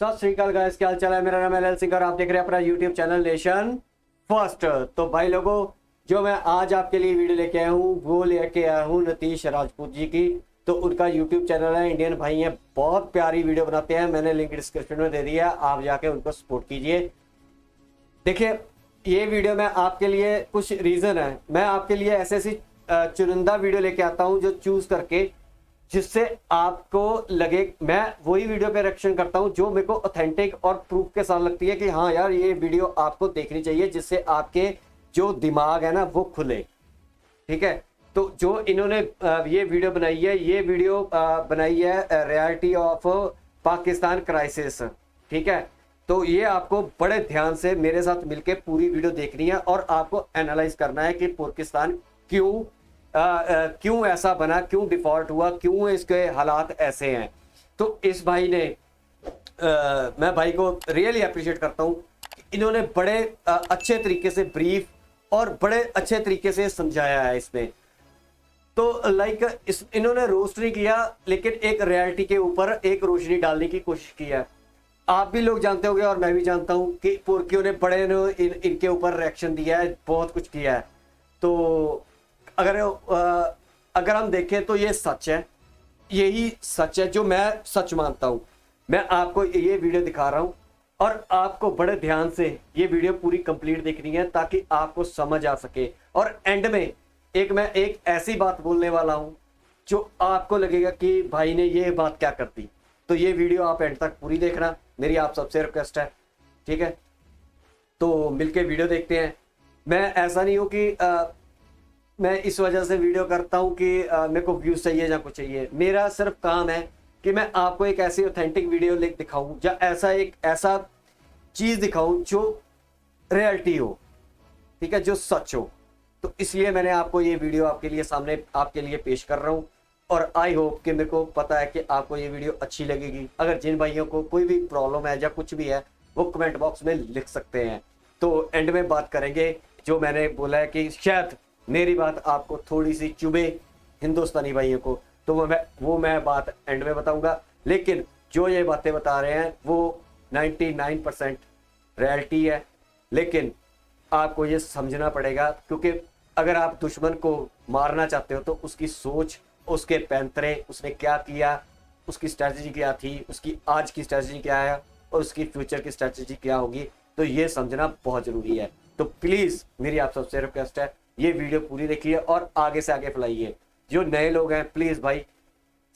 सत श्री अकाल गाइस, क्या हाल चाल है। मेरा नाम है एल सिंह और आप देख रहे हैं अपना यूट्यूब चैनल नेशन फर्स्ट। तो भाई लोगों, जो मैं आज आपके लिए वीडियो लेके आया हूँ वो लेके आया हूँ नीतीश राजपूत जी की। तो उनका यूट्यूब चैनल है, इंडियन भाई हैं, बहुत प्यारी वीडियो बनाते हैं। मैंने लिंक डिस्क्रिप्शन में दे दिया, आप जाके उनको सपोर्ट कीजिए। देखिए, ये वीडियो में आपके लिए कुछ रीज़न है, मैं आपके लिए ऐसे ऐसी चुनिंदा वीडियो लेके आता हूँ जो चूज करके, जिससे आपको लगे, मैं वही वीडियो पे रिएक्शन करता हूँ जो मेरे को ऑथेंटिक और प्रूफ के साथ लगती है कि हाँ यार ये वीडियो आपको देखनी चाहिए, जिससे आपके जो दिमाग है ना वो खुले। ठीक है, तो जो इन्होंने ये वीडियो बनाई है, ये वीडियो बनाई है रियलिटी ऑफ पाकिस्तान क्राइसिस। ठीक है, तो ये आपको बड़े ध्यान से मेरे साथ मिलके पूरी वीडियो देखनी है और आपको एनालाइज करना है कि पाकिस्तान क्यों ऐसा बना, क्यों डिफॉल्ट हुआ, क्यों इसके हालात ऐसे हैं। तो इस भाई ने मैं भाई को रियली अप्रिशिएट करता हूँ, इन्होंने बड़े अच्छे तरीके से ब्रीफ और बड़े अच्छे तरीके से समझाया है इसमें। तो लाइक इन्होंने रोस्ट नहीं किया, लेकिन एक रियलिटी के ऊपर एक रोशनी डालने की कोशिश की है। आप भी लोग जानते होंगे और मैं भी जानता हूँ कि पुरकियों ने बड़े इनके ऊपर रिएक्शन दिया है, बहुत कुछ किया है। तो अगर हम देखें तो ये सच है, यही सच है जो मैं सच मानता हूँ। मैं आपको ये वीडियो दिखा रहा हूँ और आपको बड़े ध्यान से ये वीडियो पूरी कंप्लीट देखनी है ताकि आपको समझ आ सके। और एंड में मैं एक ऐसी बात बोलने वाला हूँ जो आपको लगेगा कि भाई ने ये बात क्या कर दी। तो ये वीडियो आप एंड तक पूरी देखना, मेरी आप सबसे रिक्वेस्ट है। ठीक है, तो मिलके वीडियो देखते हैं। मैं ऐसा नहीं हूँ कि मैं इस वजह से वीडियो करता हूँ कि मेरे को व्यूज चाहिए या कुछ चाहिए। मेरा सिर्फ काम है कि मैं आपको एक ऐसी ऑथेंटिक वीडियो लिख दिखाऊं या ऐसा चीज दिखाऊं जो रियलिटी हो, ठीक है, जो सच हो। तो इसलिए मैंने आपको ये वीडियो आपके लिए सामने आपके लिए पेश कर रहा हूँ और आई होप कि मेरे को पता है कि आपको ये वीडियो अच्छी लगेगी। अगर जिन भाइयों को कोई भी प्रॉब्लम है या कुछ भी है वो कमेंट बॉक्स में लिख सकते हैं। तो एंड में बात करेंगे, जो मैंने बोला है कि शायद मेरी बात आपको थोड़ी सी चुभे हिंदुस्तानी भाइयों को, तो वो मैं बात एंड में बताऊंगा। लेकिन जो ये बातें बता रहे हैं वो 99% रियलिटी है। लेकिन आपको ये समझना पड़ेगा, क्योंकि अगर आप दुश्मन को मारना चाहते हो तो उसकी सोच, उसके पैंतरे, उसने क्या किया, उसकी स्ट्रैटेजी क्या थी, उसकी आज की स्ट्रैटेजी क्या है और उसकी फ्यूचर की स्ट्रैटेजी क्या होगी, तो ये समझना बहुत जरूरी है। तो प्लीज मेरी आप सबसे रिक्वेस्ट है, ये वीडियो पूरी देखिए और आगे से आगे फैलाइए। जो नए लोग हैं प्लीज भाई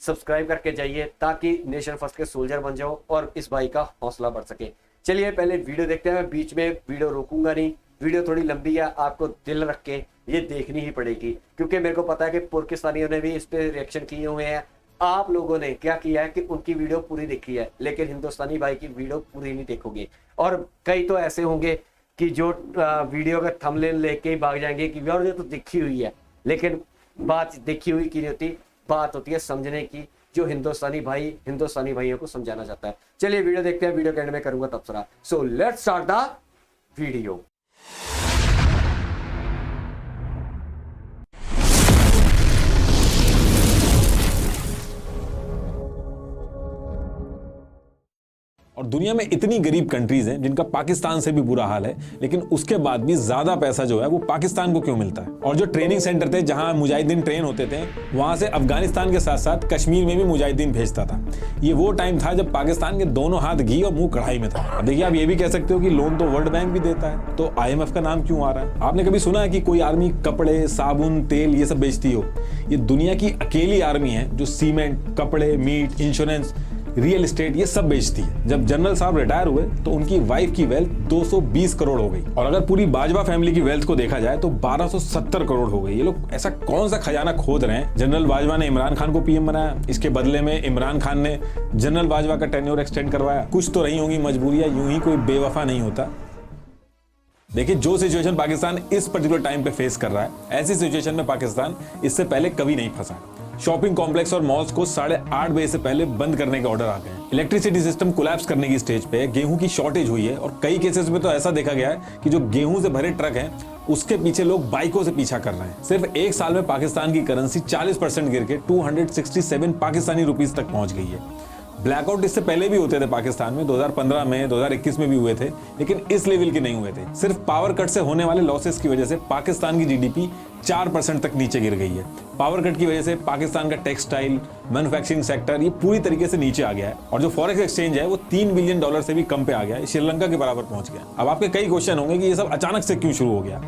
सब्सक्राइब करके जाइए ताकि नेशन फर्स्ट के सोल्जर बन जाओ और इस भाई का हौसला बढ़ सके। चलिए पहले वीडियो देखते हैं। मैं बीच में वीडियो रोकूंगा नहीं, वीडियो थोड़ी लंबी है, आपको दिल रख के ये देखनी ही पड़ेगी, क्योंकि मेरे को पता है कि पाकिस्तानियों ने भी इस पे रिएक्शन किए हुए हैं। आप लोगों ने क्या किया है कि उनकी वीडियो पूरी देखी है, लेकिन हिंदुस्तानी भाई की वीडियो पूरी नहीं देखोगे। और कई तो ऐसे होंगे कि जो वीडियो का थंबनेल लेके ही भाग जाएंगे कि यार ये तो देखी हुई है, लेकिन बात देखी हुई की नहीं होती, बात होती है समझने की, जो हिंदुस्तानी भाइयों को समझाना चाहता है। चलिए वीडियो देखते हैं, वीडियो के एंड में करूंगा तबसरा। So let's start the video. और दुनिया में इतनी गरीब कंट्रीज हैं जिनका पाकिस्तान से भी बुरा हाल है, लेकिन उसके बाद भी ज्यादा पैसा जो है वो पाकिस्तान को क्यों मिलता है। और जो ट्रेनिंग सेंटर थे जहां मुजाहिदीन ट्रेन होते थे, वहां से अफगानिस्तान के साथ साथ कश्मीर में भी मुजाहिदीन भेजता था। ये वो टाइम था जब पाकिस्तान के दोनों हाथ घी और मुंह कढ़ाई में था। अब देखिए, आप ये भी कह सकते हो कि लोन तो वर्ल्ड बैंक भी देता है, तो IMF का नाम क्यों आ रहा है। आपने कभी सुना है कि कोई आर्मी कपड़े, साबुन, तेल ये सब बेचती हो? ये दुनिया की अकेली आर्मी है जो सीमेंट, कपड़े, मीट, इंश्योरेंस, रियल एस्टेट ये सब बेचती है। जब जनरल साहब रिटायर हुए तो उनकी वाइफ की वेल्थ 220 करोड़ हो गई, और अगर पूरी बाजवा फैमिली की वेल्थ को देखा जाए तो 1270 करोड़ हो गई। ये लोग ऐसा कौन सा खजाना खोद रहे हैं? जनरल बाजवा ने इमरान खान को PM बनाया, इसके बदले में इमरान खान ने जनरल बाजवा का टेन्योर एक्सटेंड करवाया। कुछ तो रही होंगी मजबूरियां, यूं ही कोई बेवफा नहीं होता। देखिए, जो सिचुएशन पाकिस्तान इस पर्टिकुलर टाइम पे फेस कर रहा है, ऐसी सिचुएशन में पाकिस्तान इससे पहले कभी नहीं फंसा। शॉपिंग कॉम्प्लेक्स और मॉल्स को 8:30 बजे से पहले बंद करने के ऑर्डर आ गए हैं। इलेक्ट्रिसिटी सिस्टम कोलैप्स करने की स्टेज पे है। गेहूं की शॉर्टेज हुई है और कई केसेस में तो ऐसा देखा गया है कि जो गेहूं से भरे ट्रक हैं उसके पीछे लोग बाइकों से पीछा कर रहे हैं। सिर्फ एक साल में पाकिस्तान की करेंसी 40% गिर के 267 पाकिस्तानी रुपीस तक पहुंच गई है। ब्लैकआउट इससे पहले भी होते थे पाकिस्तान में, 2015 में, 2021 में भी हुए थे, लेकिन इस लेवल के नहीं हुए थे। सिर्फ पावर कट से होने वाले लॉसेस की वजह से पाकिस्तान की जीडीपी 4% तक नीचे गिर गई है। पावर कट की वजह से पाकिस्तान का टेक्सटाइल, मैन्युफैक्चरिंग सेक्टर ये पूरी तरीके से नीचे आ गया है और जो फॉरेक्स एक्सचेंज है वो $3 बिलियन से भी कम पे आ गया है, श्रीलंका के बराबर पहुंच गया। अब आपके कई क्वेश्चन होंगे कि ये सब अचानक से क्यों शुरू हो गया।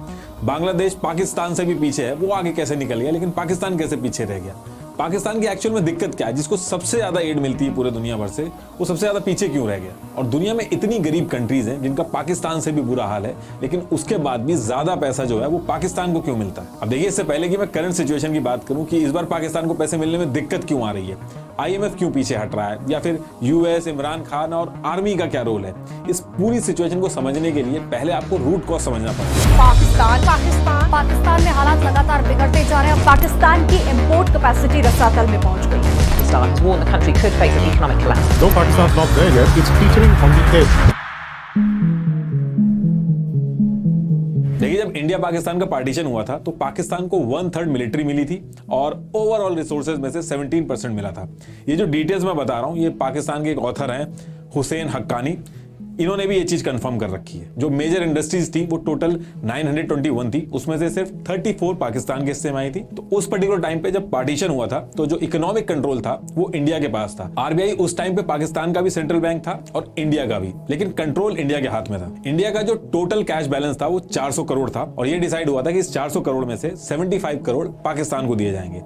बांग्लादेश पाकिस्तान से भी पीछे है, वो आगे कैसे निकल गया, लेकिन पाकिस्तान कैसे पीछे रह गया। पाकिस्तान की एक्चुअल में दिक्कत क्या है, जिसको सबसे ज्यादा एड मिलती है पूरे दुनिया भर से, वो सबसे ज्यादा पीछे क्यों रह गया। और दुनिया में इतनी गरीब कंट्रीज हैं जिनका पाकिस्तान से भी बुरा हाल है, लेकिन उसके बाद भी ज्यादा पैसा जो है वो पाकिस्तान को क्यों मिलता है। अब देखिए, इससे पहले कि मैं करंट सिचुएशन की बात करूं कि इस बार पाकिस्तान को पैसे मिलने में दिक्कत क्यों आ रही है, IMF क्यों पीछे हट रहा है, या फिर US, इमरान खान और आर्मी का क्या रोल है, इस पूरी सिचुएशन को समझने के लिए पहले आपको रूट कॉज समझना पड़ेगा। पाकिस्तान में हालात लगातार बिगड़ते जा रहे हैं। पाकिस्तान की इंपोर्ट कैपेसिटी रसातल में पहुंच गई है। Pakistan has warned the country could face an economic collapse. Though Pakistan's not there yet, it's featuring on the edge. देखिए, जब इंडिया पाकिस्तान का पार्टीशन हुआ था तो पाकिस्तान को 1/3 मिलिट्री मिली थी और ओवरऑल रिसोर्सेज में से 17% मिला था। ये जो डिटेल्स मैं बता रहा हूं, ये पाकिस्तान के एक ऑथर हैं हुसैन हक्कानी, इन्होंने भी ये चीज कंफर्म कर रखी है। जो मेजर इंडस्ट्रीज थी वो टोटल 921 थी, उसमें से सिर्फ 34 पाकिस्तान के हिस्से में आई थी। तो उस पर्टिकुलर टाइम पे जब पार्टीशन हुआ था तो जो इकोनॉमिक कंट्रोल था वो इंडिया के पास था। RBI उस टाइम पे पाकिस्तान का भी सेंट्रल बैंक था और इंडिया का भी, लेकिन कंट्रोल इंडिया के हाथ में था। इंडिया का जो टोटल कैश बैलेंस था वो 400 करोड़ था और ये डिसाइड हुआ था कि इस 400 करोड़ में से 75 करोड़ पाकिस्तान को दिए जाएंगे।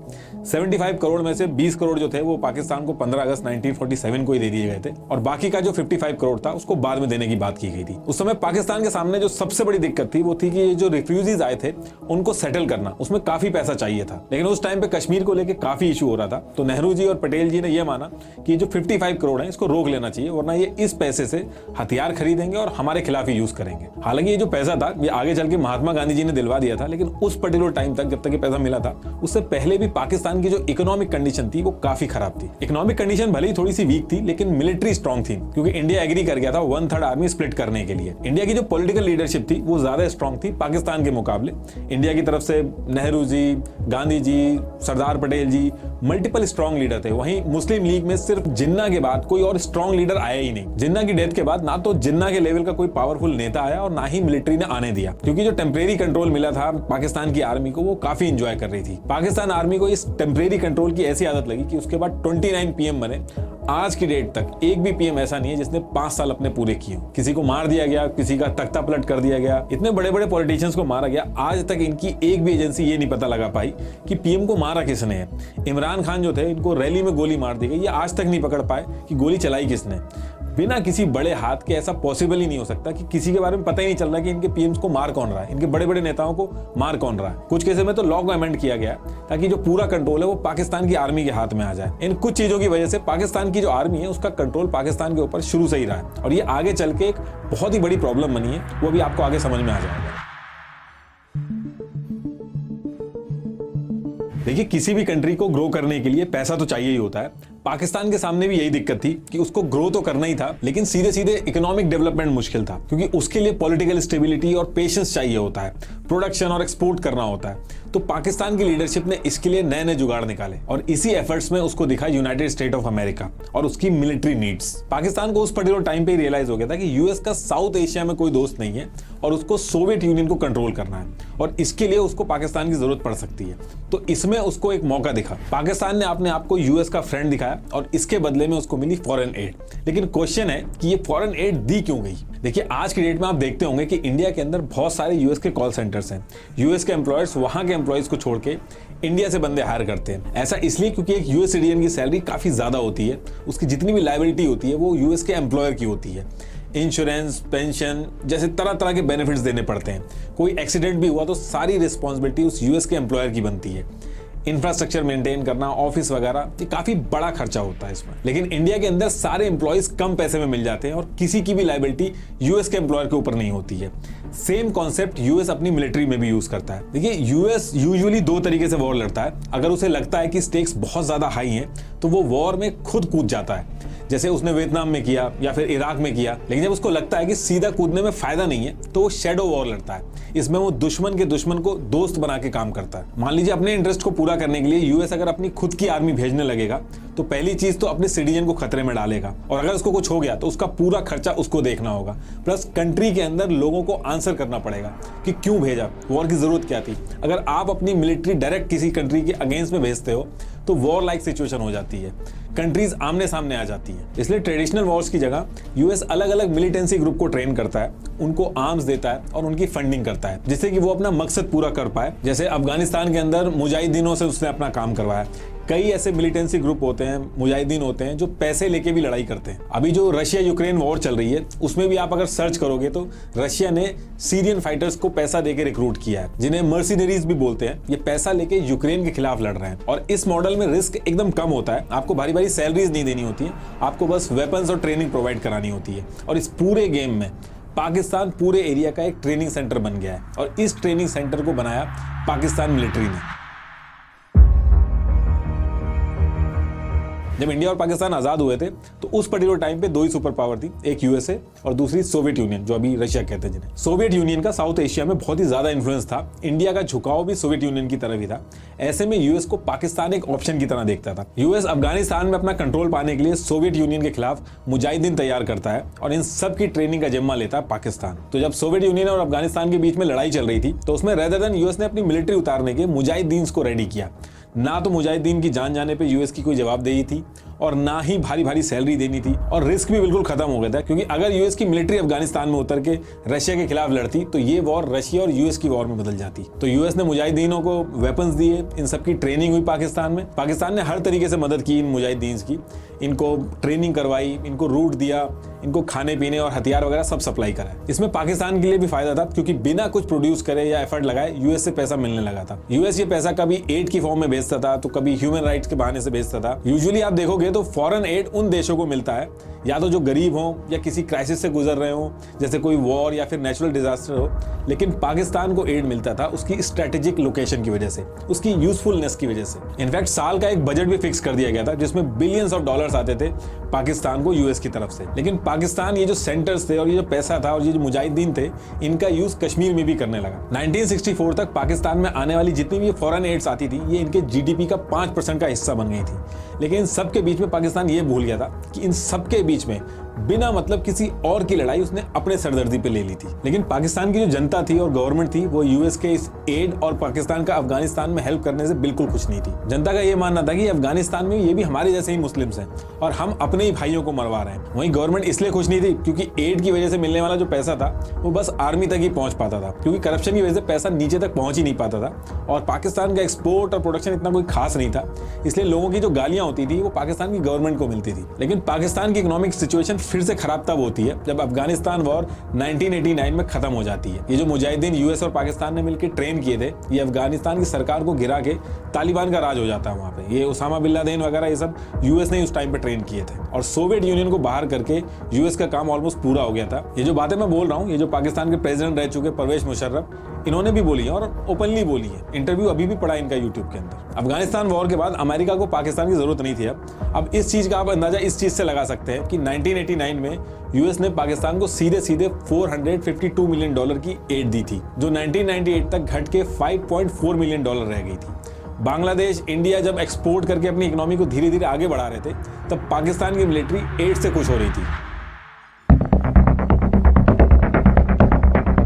75 करोड़ में से 20 करोड़ जो थे वो पाकिस्तान को 15 अगस्त 1947 को ही दे दिए गए थे और बाकी का जो 55 करोड़ था उसको बाद में देने की बात की गई थी। उस समय पाकिस्तान के सामने जो सबसे बड़ी दिक्कत थी वो थी कि ये जो रिफ्यूजीज आए थे उनको सेटल करना, उसमें काफी पैसा चाहिए था। लेकिन उस टाइम पे कश्मीर को लेकर काफी इशू हो रहा था, तो नेहरू जी और पटेल जी ने यह माना कि जो 55 करोड़ है इसको रोक लेना चाहिए, वरना ये इस पैसे से हथियार खरीदेंगे और हमारे खिलाफ ही यूज करेंगे। हालांकि ये जो पैसा था ये आगे चल के महात्मा गांधी जी ने दिलवा दिया था, लेकिन उस पर्टिकुलर टाइम तक जब तक ये पैसा मिला था उससे पहले भी पाकिस्तान की जो इकोनॉमिक कंडीशन थी वो काफी खराब थी। इकोनॉमिक कंडीशन भले ही थोड़ी सी वीक थी, लेकिन मिलिट्री स्ट्रांग थी, क्योंकि इंडिया एग्री कर गया था 1/3 आर्मी स्प्लिट करने के लिए। इंडिया की जो पॉलिटिकल लीडरशिप थी वो ज्यादा स्ट्रांग थी पाकिस्तान के मुकाबले। इंडिया की तरफ से नेहरू जी, गांधी जी, सरदार पटेल जी, मल्टीपल स्ट्रांग लीडर थे। वहीं मुस्लिम लीग में सिर्फ जिन्ना के बाद कोई और स्ट्रांग लीडर आया ही नहीं। जिन्ना की डेथ के बाद ना तो जिन्ना के लेवल का कोई पावरफुल नेता आया और ना ही मिलिट्री ने आने दिया, क्योंकि जो टेम्परेरी कंट्रोल मिला था पाकिस्तान की आर्मी को वो काफी इंजॉय कर रही थी। पाकिस्तान आर्मी को इस टेम्परेरी कंट्रोल की ऐसी आदत लगी कि उसके बाद 29 PM बने। आज की डेट तक एक भी PM ऐसा नहीं है जिसने 5 साल अपने पूरे किए। किसी को मार दिया गया, किसी का तख्ता पलट कर दिया गया, इतने बड़े बड़े पॉलिटिशियंस को मारा गया। आज तक इनकी एक भी एजेंसी ये नहीं पता लगा पाई कि PM को मारा किसने है। इमरान खान जो थे इनको रैली में गोली मार दी गई, ये आज तक नहीं पकड़ पाए कि गोली चलाई किसने। बिना किसी बड़े हाथ के ऐसा पॉसिबल ही नहीं हो सकता कि किसी के बारे में पता ही नहीं चल रहा कि इनके PMs को मार कौन रहा है, इनके बड़े बड़े नेताओं को मार कौन रहा है। कुछ केसेस में तो लॉ को अमेंड किया गया ताकि जो पूरा कंट्रोल है वो पाकिस्तान की आर्मी के हाथ में आ जाए। इन कुछ चीजों की वजह से पाकिस्तान की जो आर्मी है उसका कंट्रोल पाकिस्तान के ऊपर शुरू से ही रहा है और ये आगे चल के एक बहुत ही बड़ी प्रॉब्लम बनी है, वो भी आपको आगे समझ में आ जाएगा। देखिए, किसी भी कंट्री को ग्रो करने के लिए पैसा तो चाहिए ही होता है। पाकिस्तान के सामने भी यही दिक्कत थी कि उसको ग्रो तो करना ही था, लेकिन सीधे सीधे इकोनॉमिक डेवलपमेंट मुश्किल था, क्योंकि उसके लिए पॉलिटिकल स्टेबिलिटी और पेशेंस चाहिए होता है, प्रोडक्शन और एक्सपोर्ट करना होता है। तो पाकिस्तान की लीडरशिप ने इसके लिए नए नए जुगाड़ निकाले और इसी एफर्ट्स में उसको दिखा यूनाइटेड स्टेट ऑफ अमेरिका और उसकी मिलिट्री नीड्स। पाकिस्तान को उस पर्टिकुलर टाइम पे रियलाइज हो गया था कि यूएस का साउथ एशिया में कोई दोस्त नहीं है और उसको सोवियत यूनियन को कंट्रोल करना है और इसके लिए उसको पाकिस्तान की जरूरत पड़ सकती है। तो इसमें उसको एक मौका दिखा। पाकिस्तान ने अपने आप को यूएस का फ्रेंड दिखाया और इसके बदले में उसको मिली फॉरेन एड। लेकिन क्वेश्चन है कि ये फॉरेन एड दी क्यों गई। देखिए, आज की डेट में आप देखते होंगे कि इंडिया के अंदर बहुत सारे यूएस के कॉल सेंटर्स हैं। यूएस के एम्प्लॉयर्स वहां के एम्प्लॉयज को छोड़ के इंडिया से बंदे हायर करते हैं। ऐसा इसलिए क्योंकि एक यूएस सिटीजन की सैलरी काफी ज्यादा होती है, उसकी जितनी भी लायबिलिटी होती है वो यूएस के एम्प्लॉयर की होती है। इंश्योरेंस, पेंशन जैसे तरह तरह के बेनिफिट्स देने पड़ते हैं। कोई एक्सीडेंट भी हुआ तो सारी रिस्पॉन्सिबिलिटी उस यूएस के एम्प्लॉयर की बनती है। इंफ्रास्ट्रक्चर मेंटेन करना, ऑफिस वगैरह, ये काफी बड़ा खर्चा होता है इसमें। लेकिन इंडिया के अंदर सारे एम्प्लॉयज कम पैसे में मिल जाते हैं और किसी की भी लायबिलिटी यूएस के एम्प्लॉयर के ऊपर नहीं होती है। सेम कॉन्सेप्ट यूएस अपनी मिलिट्री में भी यूज करता है। देखिए, यूएस यूजुअली दो तरीके से वॉर लड़ता है। अगर उसे लगता है कि स्टेक्स बहुत ज्यादा हाई हैं तो वो वॉर में खुद कूद जाता है। जैसे उसने वियतनाम में किया या फिर इराक में किया। लेकिन जब उसको लगता है कि सीधा कूदने में फायदा नहीं है तो वो शैडो वॉर लड़ता है। इसमें वो दुश्मन के दुश्मन को दोस्त बना के काम करता है। मान लीजिए अपने इंटरेस्ट को पूरा करने के लिए यूएस अगर अपनी खुद की आर्मी भेजने लगेगा तो पहली चीज तो अपने सिटीजन को खतरे में डालेगा, और अगर उसको कुछ हो गया तो उसका पूरा खर्चा उसको देखना होगा। प्लस कंट्री के अंदर लोगों को आंसर करना पड़ेगा कि क्यों भेजा, वॉर की जरूरत क्या थी। अगर आप अपनी मिलिट्री डायरेक्ट किसी कंट्री के अगेंस्ट में भेजते हो तो वॉर लाइक सिचुएशन हो जाती है, कंट्रीज आमने सामने आ जाती है। इसलिए ट्रेडिशनल वॉर्स की जगह यूएस अलग अलग मिलिटेंसी ग्रुप को ट्रेन करता है, उनको आर्म्स देता है और उनकी फंडिंग करता है, जिससे कि वो अपना मकसद पूरा कर पाए। जैसे अफगानिस्तान के अंदर मुजाहिदीनों से उसने अपना काम करवाया। कई ऐसे मिलिटेंसी ग्रुप होते हैं, मुजाहिदीन होते हैं जो पैसे लेके भी लड़ाई करते हैं। अभी जो रशिया यूक्रेन वॉर चल रही है उसमें भी आप अगर सर्च करोगे तो रशिया ने सीरियन फाइटर्स को पैसा देके रिक्रूट किया है, जिन्हें मर्सिनरीज भी बोलते हैं। ये पैसा लेके यूक्रेन के खिलाफ लड़ रहे हैं और इस मॉडल में रिस्क एकदम कम होता है। आपको भारी भारी सैलरीज नहीं देनी होती है, आपको बस वेपन्स और ट्रेनिंग प्रोवाइड करानी होती है। और इस पूरे गेम में पाकिस्तान पूरे एरिया का एक ट्रेनिंग सेंटर बन गया है और इस ट्रेनिंग सेंटर को बनाया पाकिस्तान मिलिट्री ने। जब इंडिया और पाकिस्तान आजाद हुए थे तो उस पर्टिकुलर टाइम पे दो ही सुपर पावर थी, एक यूएसए और दूसरी सोवियत यूनियन, जो अभी रशिया कहते हैं जिन्हें। सोवियत यूनियन का साउथ एशिया में बहुत ही ज्यादा इन्फ्लुएंस था, इंडिया का झुकाव भी सोवियत यूनियन की तरफ ही था। ऐसे में यूएस को पाकिस्तान एक ऑप्शन की तरह देखता था। यूएस अफगानिस्तान में अपना कंट्रोल पाने के लिए सोवियत यूनियन के खिलाफ मुजाहिदीन तैयार करता है और इन सब की ट्रेनिंग का जिम्मा लेता है पाकिस्तान। तो जब सोवियत यूनियन और अफगानिस्तान के बीच में लड़ाई चल रही थी तो उसमें रेदर देन यूएस ने अपनी मिलिट्री उतारने के मुजाहिदीन को रेडी किया। ना तो मुजाहिदीन की जान जाने पे यूएस की कोई जवाबदेही थी और ना ही भारी भारी सैलरी देनी थी, और रिस्क भी बिल्कुल खत्म हो गया था, क्योंकि अगर यूएस की मिलिट्री अफगानिस्तान में उतर के रशिया के खिलाफ लड़ती तो ये वॉर रशिया और यूएस की वॉर में बदल जाती। तो यूएस ने मुजाहिदीनों को वेपन्स दिए, इन सबकी ट्रेनिंग हुई पाकिस्तान में। पाकिस्तान ने हर तरीके से मदद की इन मुजाहिदीन की, इनको ट्रेनिंग करवाई, इनको रूट दिया, इनको खाने पीने और हथियार वगैरह सब सप्लाई करा। इसमें पाकिस्तान के लिए भी फायदा था, क्योंकि बिना कुछ प्रोड्यूस करे या एफर्ट लगाए यूएस से पैसा मिलने लगा था। यूएस ये पैसा कभी एड की फॉर्म में भेजता था तो कभी ह्यूमन राइट्स के बहाने से भेजता था। यूजुअली आप देखोगे तो फॉरेन एड उन देशों को मिलता है या तो जो गरीब हो या किसी क्राइसिस से गुजर रहे हो, जैसे कोई वॉर या फिर नेचुरल डिजास्टर हो। लेकिन पाकिस्तान को एड मिलता था उसकी स्ट्रेटेजिक लोकेशन की वजह से, उसकी यूजफुलनेस की वजह से। इनफैक्ट साल का एक बजट भी फिक्स कर दिया गया था जिसमें बिलियंस ऑफ डॉलर्स आते थे पाकिस्तान को यूएस की तरफ से। लेकिन पाकिस्तान ये जो सेंटर्स थे और ये जो पैसा था और ये जो मुजाहिदीन थे, इनका यूज कश्मीर में भी करने लगा। 1964 तक पाकिस्तान में आने वाली जितनी भी फॉरेन एड्स आती थी ये इनके जीडीपी का 5% का हिस्सा बन गई थी। लेकिन इन सबके बीच में पाकिस्तान ये भूल गया था कि इन सबके बीच में बिना मतलब किसी और की लड़ाई उसने अपने सरदर्दी पे ले ली थी। लेकिन पाकिस्तान की जो जनता थी और गवर्नमेंट थी वो यूएस के इस एड और पाकिस्तान का अफगानिस्तान में हेल्प करने से बिल्कुल खुश नहीं थी। जनता का ये मानना था कि अफगानिस्तान में ये भी हमारे जैसे ही मुस्लिम्स हैं और हम अपने ही भाइयों को मरवा रहे हैं। वहीं गवर्नमेंट इसलिए खुश नहीं थी क्योंकि एड की वजह से मिलने वाला जो पैसा था वो बस आर्मी तक ही पहुंच पाता था, क्योंकि करप्शन की वजह से पैसा नीचे तक पहुंच ही नहीं पाता था और पाकिस्तान का एक्सपोर्ट और प्रोडक्शन इतना कोई खास नहीं था। इसलिए लोगों की जो गालियां होती थी वो पाकिस्तान की गवर्नमेंट को मिलती थी। लेकिन पाकिस्तान की इकोनॉमिक सिचुएशन फिर से खराब तब होती है जब अफगानिस्तान वॉर 1989 में खत्म हो जाती है। ये जो मुजाहिदीन यूएस और पाकिस्तान ने मिलकर ट्रेन किए थे, ये अफगानिस्तान की सरकार को गिरा के तालिबान का राज हो जाता है वहां पे। ये उसामा बिन लादेन वगैरह ये सब यूएस ने उस टाइम पे ट्रेन किए थे और सोवियत यूनियन को बाहर करके यूएस का काम ऑलमोस्ट पूरा हो गया था। ये जो बातें मैं बोल रहा हूँ, ये जो पाकिस्तान के प्रेसिडेंट रह चुके परवेज मुशर्रफ, इन्होंने भी बोली है और ओपनली बोली है। इंटरव्यू अभी भी पड़ा इनका यूट्यूब के अंदर। अफगानिस्तान वॉर के बाद अमेरिका को पाकिस्तान की जरूरत नहीं थी। अब इस चीज का आप अंदाजा इस चीज से लगा सकते हैं कि 1989 में यूएस ने पाकिस्तान को सीधे सीधे $452 मिलियन की एड दी थी, जो 1998 तक घट के $5.4 मिलियन रह गई थी। बांग्लादेश, इंडिया जब एक्सपोर्ट करके अपनी इकोनॉमी को धीरे धीरे आगे बढ़ा रहे थे तब पाकिस्तान की मिलिट्री एड से खुश हो रही थी।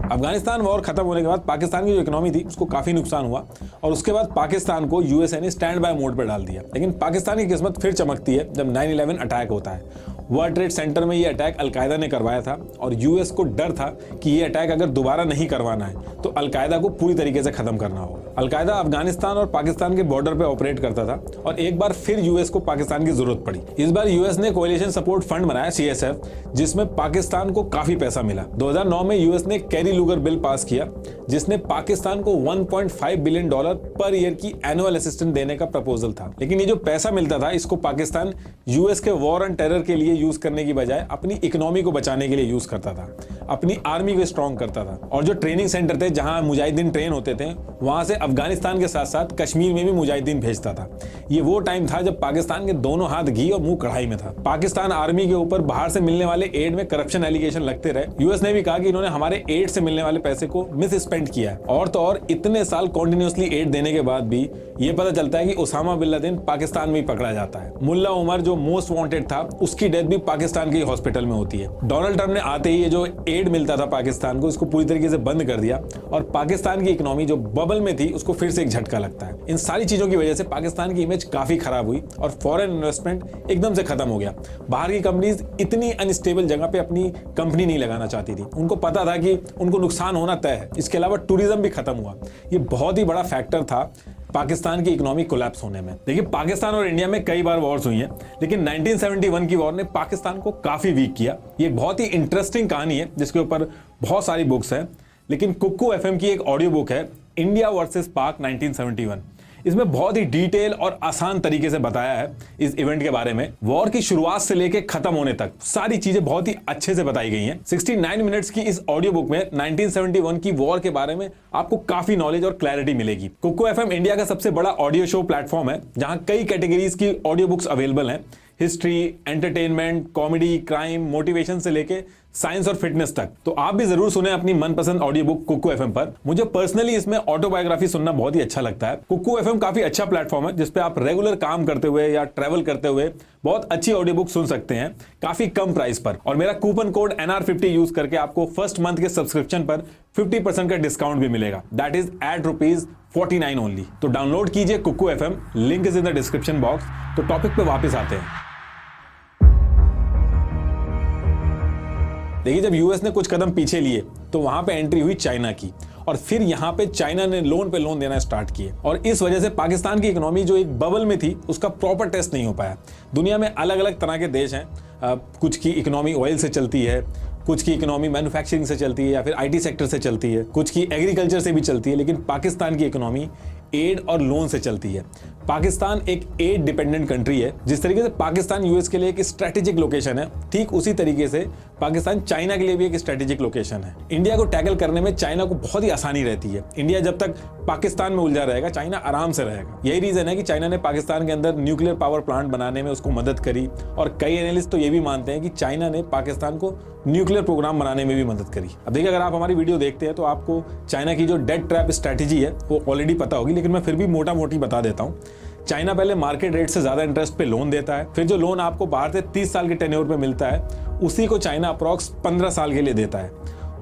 अफगानिस्तान वॉर खत्म होने के बाद पाकिस्तान की जो इकोनॉमी थी उसको काफी नुकसान हुआ और उसके बाद पाकिस्तान को यूएसए ने स्टैंड बाय मोड पर डाल दिया। लेकिन पाकिस्तान की किस्मत फिर चमकती है जब 9/11 अटैक होता है। वर्ल्ड ट्रेड सेंटर में ये अटैक अलकायदा ने करवाया था और यूएस को डर था कि ये अटैक अगर दोबारा नहीं करवाना है तो अलकायदा को पूरी तरीके से खत्म करना होगा। अलकायदा अफगानिस्तान और पाकिस्तान के बॉर्डर पे ऑपरेट करता था और एक बार फिर यूएस को पाकिस्तान की जरूरत पड़ी। इस बार यूएस ने कोएलिशन सपोर्ट फंड बनाया CSF, जिसमें पाकिस्तान को काफी पैसा मिला। 2009 में यूएस ने कैरी लुगर बिल पास किया जिसने पाकिस्तान को $1.5 बिलियन पर ईयर की एनुअल असिस्टेंस देने का प्रपोजल था। लेकिन ये जो पैसा मिलता था इसको पाकिस्तान यूएस के वॉर एंड टेरर के लिए यूज करने की बजाय अपनी इकोनॉमी को बचाने के लिए यूज करता था। अपनी आर्मी को स्ट्रॉन्ग करता था। और जो ट्रेनिंग सेंटर थे जहां मुजाहिदीन ट्रेन होते थे, वहां से अफगानिस्तान के साथ साथ कश्मीर में भी मुजाहिदीन भेजता था। ये वो टाइम था जब पाकिस्तान के दोनों हाथ घी और मुंह कढ़ाई में था। पाकिस्तान आर्मी के ऊपर बाहर से मिलने वाले एड में करप्शन एलिगेशन लगते रहे। यूएस ने भी कहा कि इन्होंने हमारे एड से मिलने वाले पैसे को मिस स्पेंड किया है। और तो और इतने साल कॉन्टिन्यूसली एड देने के बाद भी ये पता चलता है कि उसामा बिन लादेन पाकिस्तान में ही पकड़ा जाता है। मुल्ला उमर जो मोस्ट वांटेड था, उसकी डेथ भी पाकिस्तान के हॉस्पिटल में होती है। डोनाल्ड ट्रंप ने आते ही ये जो एड मिलता था पाकिस्तान को, इसको पूरी तरीके से बंद कर दिया और पाकिस्तान की इकोनॉमी जो बबल में थी उसको फिर से एक झटका लगता है। इन सारी चीजों की वजह से पाकिस्तान की इमेज काफी खराब हुई और फॉरेन इन्वेस्टमेंट एकदम से खत्म हो गया। बाहर की कंपनीज इतनी अनस्टेबल जगह पे अपनी कंपनी नहीं लगाना चाहती थी। उनको पता था कि उनको नुकसान होना तय है। इसके अलावा टूरिज्म भी खत्म हुआ। ये बहुत ही बड़ा फैक्टर था पाकिस्तान की इकोनॉमी कोलैप्स होने में। देखिए, पाकिस्तान और इंडिया में कई बार वॉर्स हुई हैं, लेकिन 1971 की वॉर ने पाकिस्तान को काफी वीक किया। ये एक बहुत ही इंटरेस्टिंग कहानी है जिसके ऊपर बहुत सारी बुक्स हैं, लेकिन कुक्कू एफएम की एक ऑडियो बुक है, इंडिया वर्सेस पाक 1971। इसमें बहुत ही डिटेल और आसान तरीके से बताया है इस इवेंट के बारे में। वॉर की शुरुआत से लेकर खत्म होने तक सारी चीजें बहुत ही अच्छे से बताई गई हैं। 69 मिनट्स की इस ऑडियो बुक में 1971 की वॉर के बारे में आपको काफी नॉलेज और क्लैरिटी मिलेगी। कुक्कू एफएम इंडिया का सबसे बड़ा ऑडियो शो प्लेटफॉर्म है, जहां कई कैटेगरीज की ऑडियो बुक्स अवेलेबल हैं। History, entertainment, comedy, crime, motivation से लेके साइंस और फिटनेस तक। तो आप भी जरूर सुने अपनी मनपसंद ऑडियो बुक कुक्कू एफएम पर। मुझे पर्सनली इसमें ऑटोबायोग्राफी सुनना बहुत ही अच्छा लगता है। कुक्कू एफएम काफी अच्छा प्लेटफॉर्म है जिसपे आप रेगुलर काम करते हुए या ट्रैवल करते हुए बहुत अच्छी ऑडियो बुक सुन सकते हैं काफी कम प्राइस पर। और मेरा कूपन कोड NR50 यूज करके आपको फर्स्ट मंथ के सब्सक्रिप्शन पर 50% का डिस्काउंट भी मिलेगा। That is at ₹49 only. तो डाउनलोड कीजिए Kuku FM, link is in the description box. तो टॉपिक पे वापस आते हैं। देखिए, जब यूएस ने कुछ कदम पीछे लिए तो वहां पे एंट्री हुई चाइना की, और फिर यहां पे चाइना ने लोन पे लोन देना स्टार्ट किए। और इस वजह से पाकिस्तान की इकोनॉमी जो एक बबल में थी उसका प्रॉपर टेस्ट नहीं हो पाया। दुनिया में अलग अलग तरह के देश हैं, कुछ की इकोनॉमी ऑयल से चलती है, कुछ की इकोनॉमी मैन्युफैक्चरिंग से चलती है या फिर आईटी सेक्टर से चलती है, कुछ की एग्रीकल्चर से भी चलती है, लेकिन पाकिस्तान की इकोनॉमी एड और लोन से चलती है। पाकिस्तान एक एड डिपेंडेंट कंट्री है। जिस तरीके से पाकिस्तान यूएस के लिए एक स्ट्रेटेजिक लोकेशन है, ठीक उसी तरीके से पाकिस्तान चाइना के लिए भी एक स्ट्रेटेजिक लोकेशन है। इंडिया को टैकल करने में चाइना को बहुत ही आसानी रहती है। इंडिया जब तक पाकिस्तान में उलझा रहेगा, चाइना आराम से रहेगा। यही रीजन है कि चाइना ने पाकिस्तान के अंदर न्यूक्लियर पावर प्लांट बनाने में उसको मदद करी, और कई एनालिस्ट तो ये भी मानते हैं कि चाइना ने पाकिस्तान को न्यूक्लियर प्रोग्राम बनाने में भी मदद करी। अब देखिए, अगर आप हमारी वीडियो देखते हैं तो आपको चाइना की जो डेट ट्रैप स्ट्रेटेजी है वो ऑलरेडी पता होगी, लेकिन मैं फिर भी मोटा मोटी बता देता हूँ। चाइना पहले मार्केट रेट से ज्यादा इंटरेस्ट पे लोन देता है, फिर जो लोन आपको बाहर से 30 साल के टेन्योर पे मिलता है उसी को चाइना अप्रॉक्स 15 साल के लिए देता है।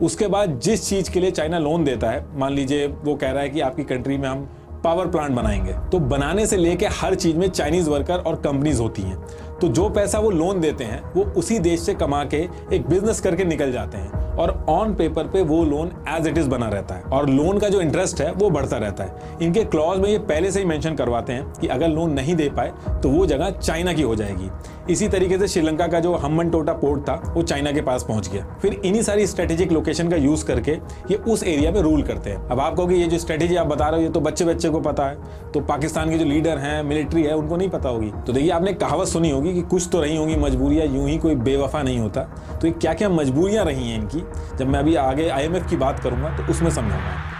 उसके बाद जिस चीज के लिए चाइना लोन देता है, मान लीजिए वो कह रहा है कि आपकी कंट्री में हम पावर प्लांट बनाएंगे, तो बनाने से लेके हर चीज में चाइनीज वर्कर और कंपनीज होती हैं। तो जो पैसा वो लोन देते हैं वो उसी देश से कमा के एक बिजनेस करके निकल जाते हैं, और ऑन पेपर पे वो लोन एज इट इज बना रहता है, और लोन का जो इंटरेस्ट है वो बढ़ता रहता है। इनके क्लॉज में ये पहले से ही मेंशन करवाते हैं कि अगर लोन नहीं दे पाए तो वो जगह चाइना की हो जाएगी। इसी तरीके से श्रीलंका का जो हम्बनटोटा पोर्ट था वो चाइना के पास पहुंच गया। फिर इन्हीं सारी स्ट्रेटेजिक लोकेशन का यूज करके ये उस एरिया में रूल करते हैं। अब आप कहोगे ये जो स्ट्रेटेजी आप बता रहे हो ये तो बच्चे बच्चे को पता है, तो पाकिस्तान के जो लीडर हैं, मिलिट्री है, उनको नहीं पता होगी। तो देखिए, आपने कहावत सुनी होगी कि कुछ तो रही होंगी मजबूरियां, यूं ही कोई बेवफा नहीं होता। तो ये क्या क्या मजबूरियां रही हैं इनकी, जब मैं अभी आगे IMF की बात करूंगा तो उसमें समझाऊंगा।